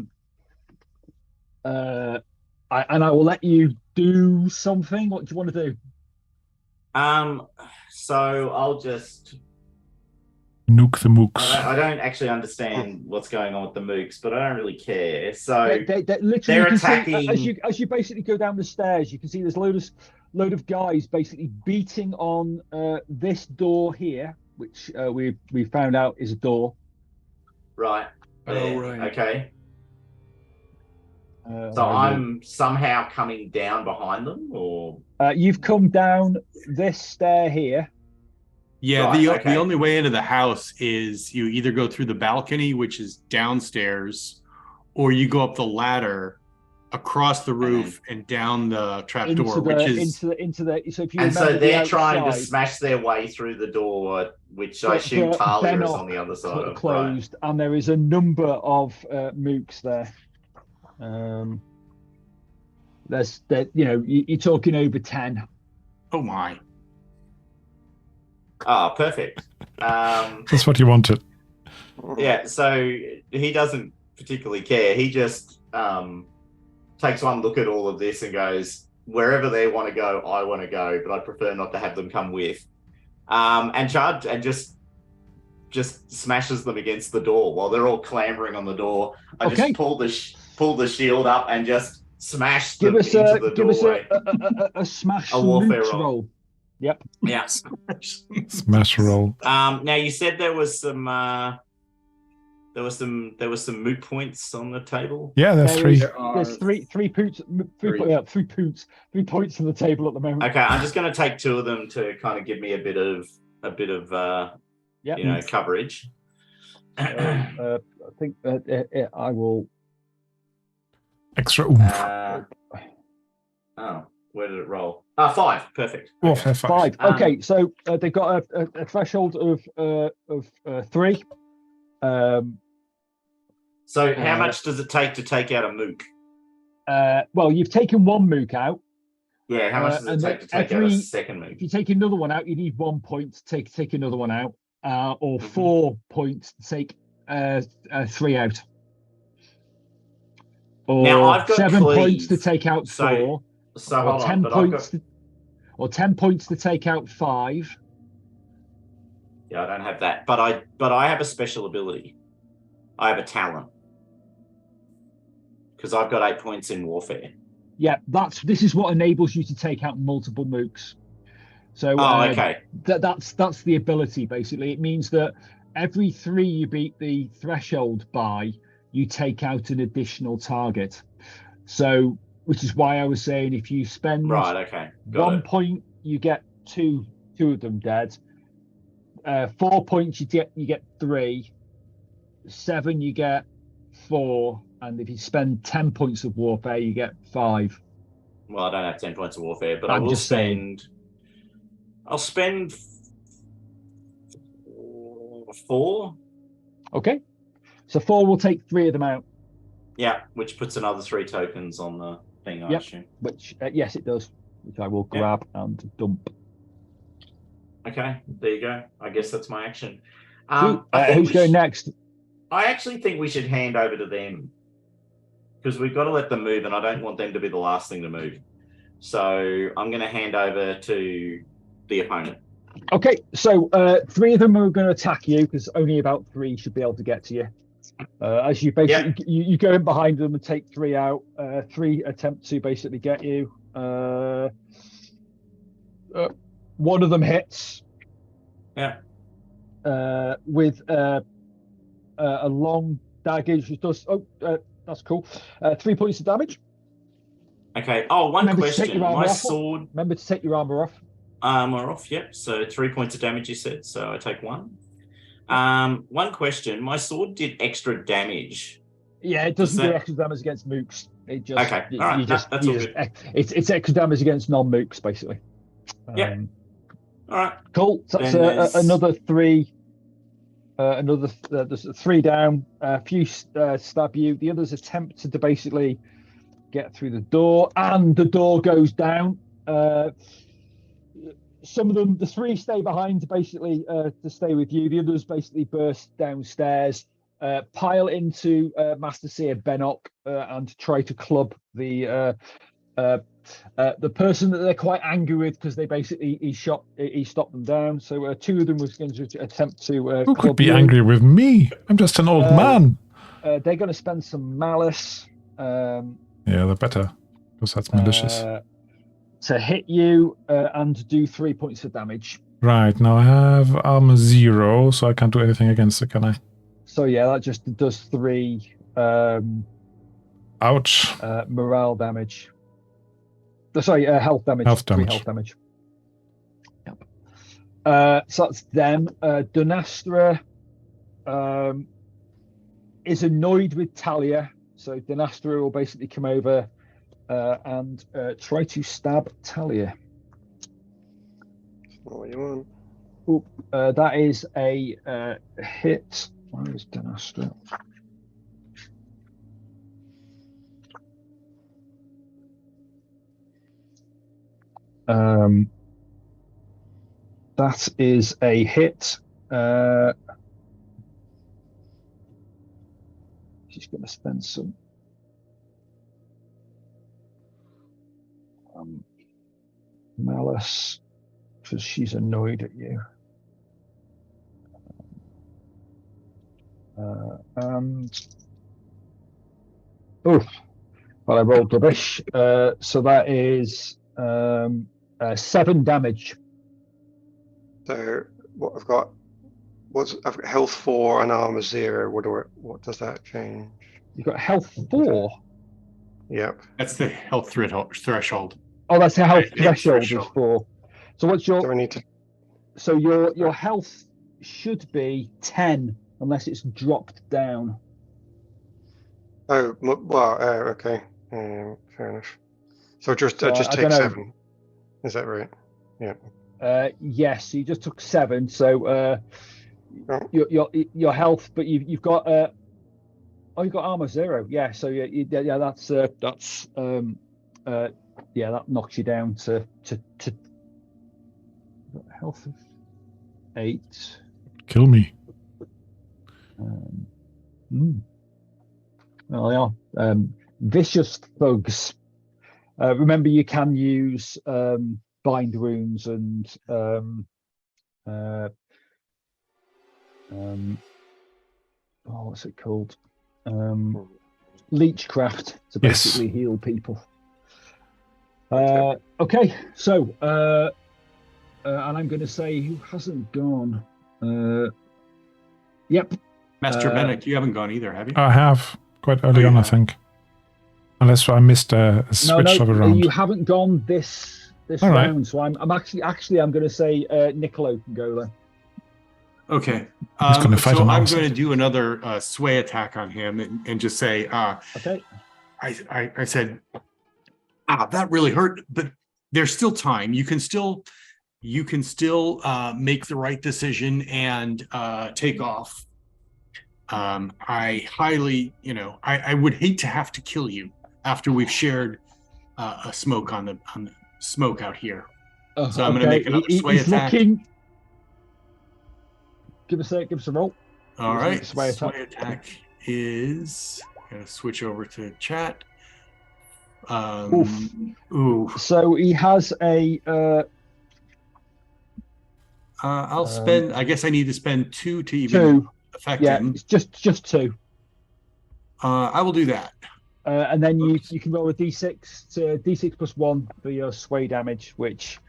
will let you do something. What do you want to do?
So I'll just
nuke the mooks.
I don't actually understand what's going on with the mooks, but I don't really care. So
they're
attacking.
As you basically go down the stairs, you can see there's load of guys basically beating on this door here, which we found out is a door.
Right.
Oh, right.
Okay. So I'm somehow coming down behind them, or
you've come down this stair here.
Yeah, right, the only way into the house is you either go through the balcony, which is downstairs, or you go up the ladder across the roof and down the trapdoor, which is
into the. So if you
so they're trying to smash their way through the door, which I assume Talia is on the other side of.
Closed, right. And there is a number of mooks there. You're talking over 10.
Oh my.
Ah, perfect.
That's what you wanted.
Yeah, so he doesn't particularly care. He just takes one look at all of this and goes, wherever they want to go, I want to go, but I'd prefer not to have them come with. And just smashes them against the door while they're all clambering on the door. I just pull the pull the shield up and just smash
Give
them
us
into
a
the
give us
doorway.
a smash
A warfare
loot
roll.
Yep.
Yeah.
Smash roll.
Now you said there was some moot points on the table.
Yeah, there's three.
There's three points on the table at the moment.
Okay, I'm just going to take two of them to kind of give me a bit of coverage.
I think I will.
Extra oomph.
Where did it roll? 5. Perfect.
Warfare 5.
Okay, so they've got a threshold of 3.
So how much does it take to take out a mook?
Well, you've taken one mook out.
Yeah, how much does it take to take out a second mook?
If you take another one out, you need 1 point to take another one out, or 4 points to take 3 out. Or
now I've got
7
cleave.
Points to take out 4.
So
or
hold
10
on,
points or 10 points to take out 5.
Yeah, I don't have that, but I have a special ability. I have a talent because I've got 8 points in warfare.
Yeah, this is what enables you to take out multiple mooks. So
okay.
That's the ability basically. It means that every 3 you beat the threshold by, you take out an additional target. So, which is why I was saying if you spend 1 point, you get two of them dead. 4 points, you get 3. 7, you get 4, and if you spend 10 points of warfare, you get 5.
Well, I don't have 10 points of warfare, but
I'm just saying.
I'll spend 4.
Okay, so 4 will take 3 of them out.
Yeah, which puts another 3 tokens on the thing, I assume.
Which yes, it does. Which I will grab and dump.
Okay, there you go. I guess that's my action.
Who's going next?
I actually think we should hand over to them because we've got to let them move, and I don't want them to be the last thing to move. So I'm going to hand over to the opponent.
Okay, so 3 of them are going to attack you because only about 3 should be able to get to you. As you basically you go in behind them and take 3 out. 3 attempt to basically get you. 1 of them hits.
Yeah.
With a long dagger, which does. That's cool. 3 points of damage.
Okay. Oh, one question. My sword.
Remember to take your armor off.
Armor off. Yep. So 3 points of damage. You said. So I take 1. One question. My sword did extra damage.
Yeah, it doesn't do extra damage against mooks. It just
okay. All right. That's all good.
It's extra damage against non-mooks, basically.
Yeah. All right.
Cool. So that's another 3. There's 3 down. A few stab you. The others attempt to basically get through the door, and the door goes down. Some of them, the 3 stay behind basically to stay with you. The others basically burst downstairs, pile into Master Seer Benok, and try to club the person that they're quite angry with because they basically he stopped them down. So 2 of them was going to attempt to.
Who could be angry with me? I'm just an old man.
They're going to spend some malice.
Yeah, they're better because that's malicious.
To hit you and do 3 points of damage.
Right, now I have armor 0, so I can't do anything against it, can I?
So yeah, that just does 3
ouch.
Morale damage. Sorry, health damage.
Health damage.
3 health damage. Yep. So that's them. Dunastra is annoyed with Talia, so Dunastra will basically come over and try to stab Talia.
What you want?
Oop, that is a hit. Where is Dunastra? That is a hit. She's going to spend some malice because she's annoyed at you. And Oof. Well, I rolled rubbish. So that is 7 damage.
So what I've got health 4 and armor 0. What does that change?
You've got health 4.
Yep.
That's the health threshold.
Oh, that's the health
Right,
threshold is
threshold.
4. So what's
Do I
your?
need to?
So your health should be 10 unless it's dropped down.
Oh, well, okay. Fair enough. So just
I
take
don't know.
7. Is that right? Yeah.
Yes, you just took 7. So
Oh.
your health, but you've got you've got armor 0. Yeah, so yeah, that's that knocks you down to health of 8.
Kill me.
Well, yeah. Vicious thugs. Remember, you can use bind runes and what's it called? Leechcraft to basically heal people. Okay, so and I'm going to say who hasn't gone. Yep.
Master Bennett, you haven't gone either, have you?
I have quite early on, I think. Unless I missed a switch of a round.
You haven't gone this
All
round.
right.
So I'm actually I'm going to say Niccolo can go there.
Okay.
He's gonna fight
so
on
I'm
outside.
going to do another sway attack on him and just say,
Okay.
I said, that really hurt, but there's still time. You can still make the right decision and take off. I highly, I would hate to have to kill you after we've shared a smoke on the smoke out here. So I'm going to make another sway attack.
Give us a roll.
All right.
Sway
attack is going to switch over to chat. Ooh.
So he has a.
I'll spend. I guess I need to spend 2 to even affect him.
It's just 2.
I will do that.
And then you can roll a d6 to d6 plus 1 for your sway damage, which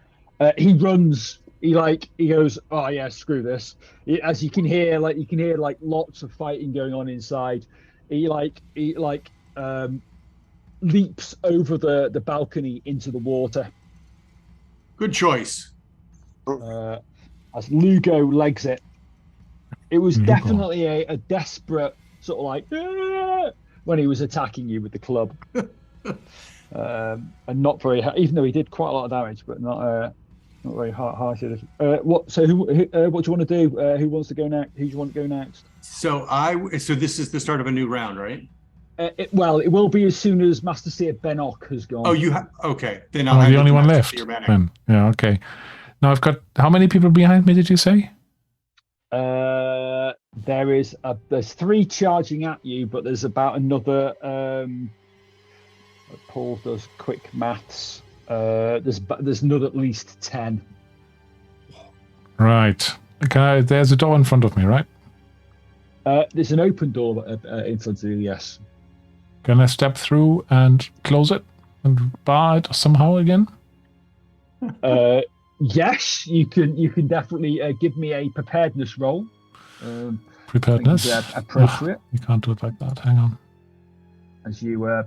he runs. He goes, oh yeah, screw this. As you can hear lots of fighting going on inside. He leaps over the balcony into the water.
Good choice.
As Lugo legs it. It was definitely a desperate sort of like when he was attacking you with the club. And not very, even though he did quite a lot of damage, but not very harsh. What do you want to do? Who wants to go next? Who do you want to go next?
So this is the start of a new round, right?
It will be as soon as Master Seer Benok has gone.
Oh, you have? Okay, then
I'm the only one left. Then. Yeah, okay. Now I've got how many people behind me? Did you say?
There's 3 charging at you, but there's about another. Paul does quick maths. There's another at least 10.
Right. Okay. There's a door in front of me, right?
There's an open door in front of you. Yes.
Can I step through and close it and bar it somehow again?
Yes, you can. You can definitely give me a preparedness roll.
Preparedness.
Appropriate.
You can't do it like that. Hang on.
As you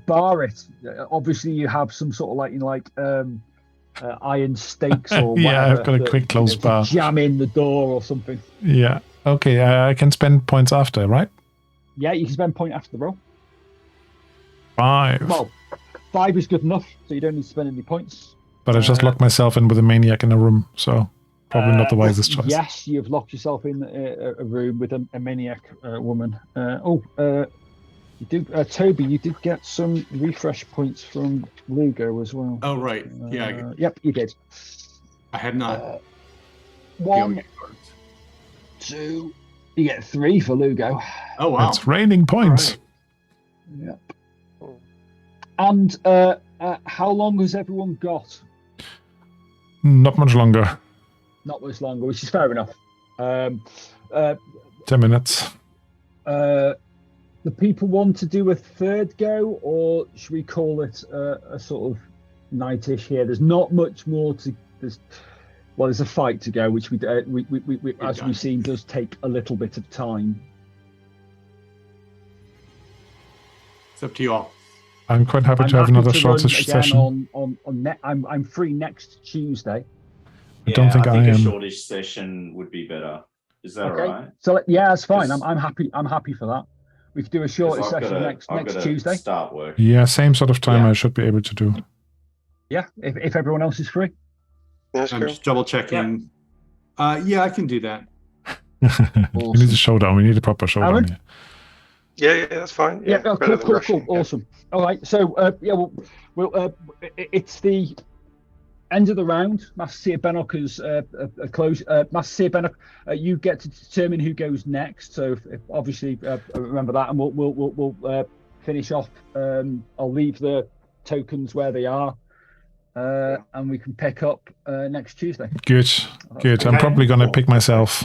bar it, obviously you have some sort of iron stakes or whatever.
Yeah, I've got a quick close bar.
Jam in the door or something.
Yeah. Okay. I can spend points after, right?
Yeah, you can spend point after the roll.
5.
Well, 5 is good enough, so you don't need to spend any points.
But I just locked myself in with a maniac in a room, so probably not the wisest choice.
Yes, you've locked yourself in a room with a maniac woman. You did, Toby. You did get some refresh points from Lugo as well.
Oh right, yeah.
Yep, you did.
I had not.
1, 2. You get 3 for Lugo.
Oh wow,
it's raining points.
Right.
Yep. And how long has everyone got?
Not much longer.
Not much longer, which is fair enough.
10 minutes.
The the people want to do a third go, or should we call it a sort of nightish here? There's not much more to. There's a fight to go, which we as we've seen does take a little bit of time.
It's up to you all.
I'm quite happy to have
happy
another
to
shorter
run again
session.
I'm free next Tuesday.
I don't think I
a
am.
shortish session would be better. Is that all right?
So yeah, that's fine.
Just-
I'm happy for that. We could do a shorter session next Tuesday.
Start work.
Yeah, same sort of time
Yeah.
I should be able to do.
Yeah, if everyone else is free.
That's
I'm
cool.
just double checking. Yeah, I can do that.
We need a showdown. We need a proper showdown
Aaron?
here.
Yeah, that's fine.
Yeah,
better than
cool,
rushing, yeah.
awesome. All right, so it's the end of the round. Master Bennock's close. Master Bennock, you get to determine who goes next. So if obviously remember that, and we'll finish off. I'll leave the tokens where they are, and we can pick up next Tuesday.
Good. I'm probably going to pick myself.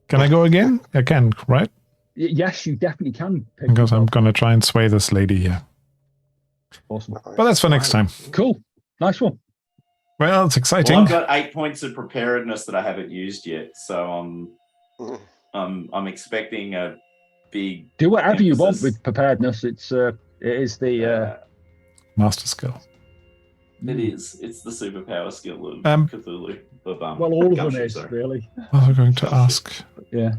Can I go again? I can, right?
Yes, you definitely can. Pick
Because I'm
yourself.
going to try and sway this lady here.
Awesome.
But that's for next time.
Cool. Nice one.
Well, it's exciting.
Well, I've got 8 points of preparedness that I haven't used yet, so I'm expecting a big.
Do whatever you want
emphasis.
with preparedness. It is the
Master skill.
It is. It's the superpower skill of Cthulhu. Of,
well, all of them
Gumshoe,
is
sorry.
really.
What was I going to ask?
Yeah.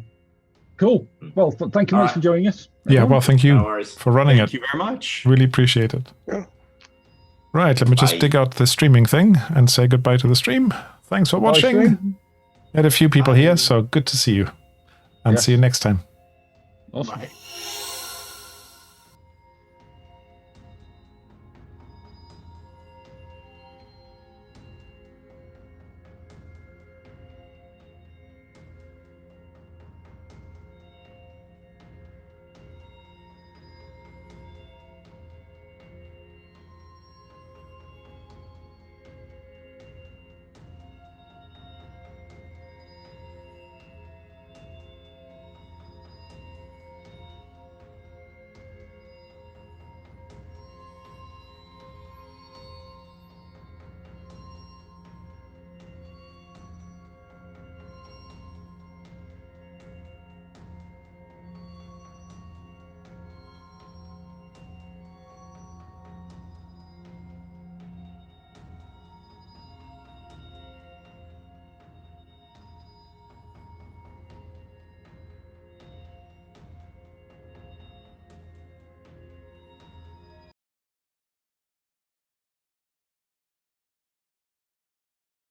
Cool. Well, thank you
All
much
right.
for joining us.
Yeah, well, thank
No
you
worries.
for running
Thank
it.
you very much.
Really appreciate it.
Yeah.
Right, let me just
Bye.
dig out the streaming thing and say goodbye to the stream. Thanks for watching.
stream.
Had a few people here, so good to see you. And
Yes.
see you next time.
Awesome.
Bye.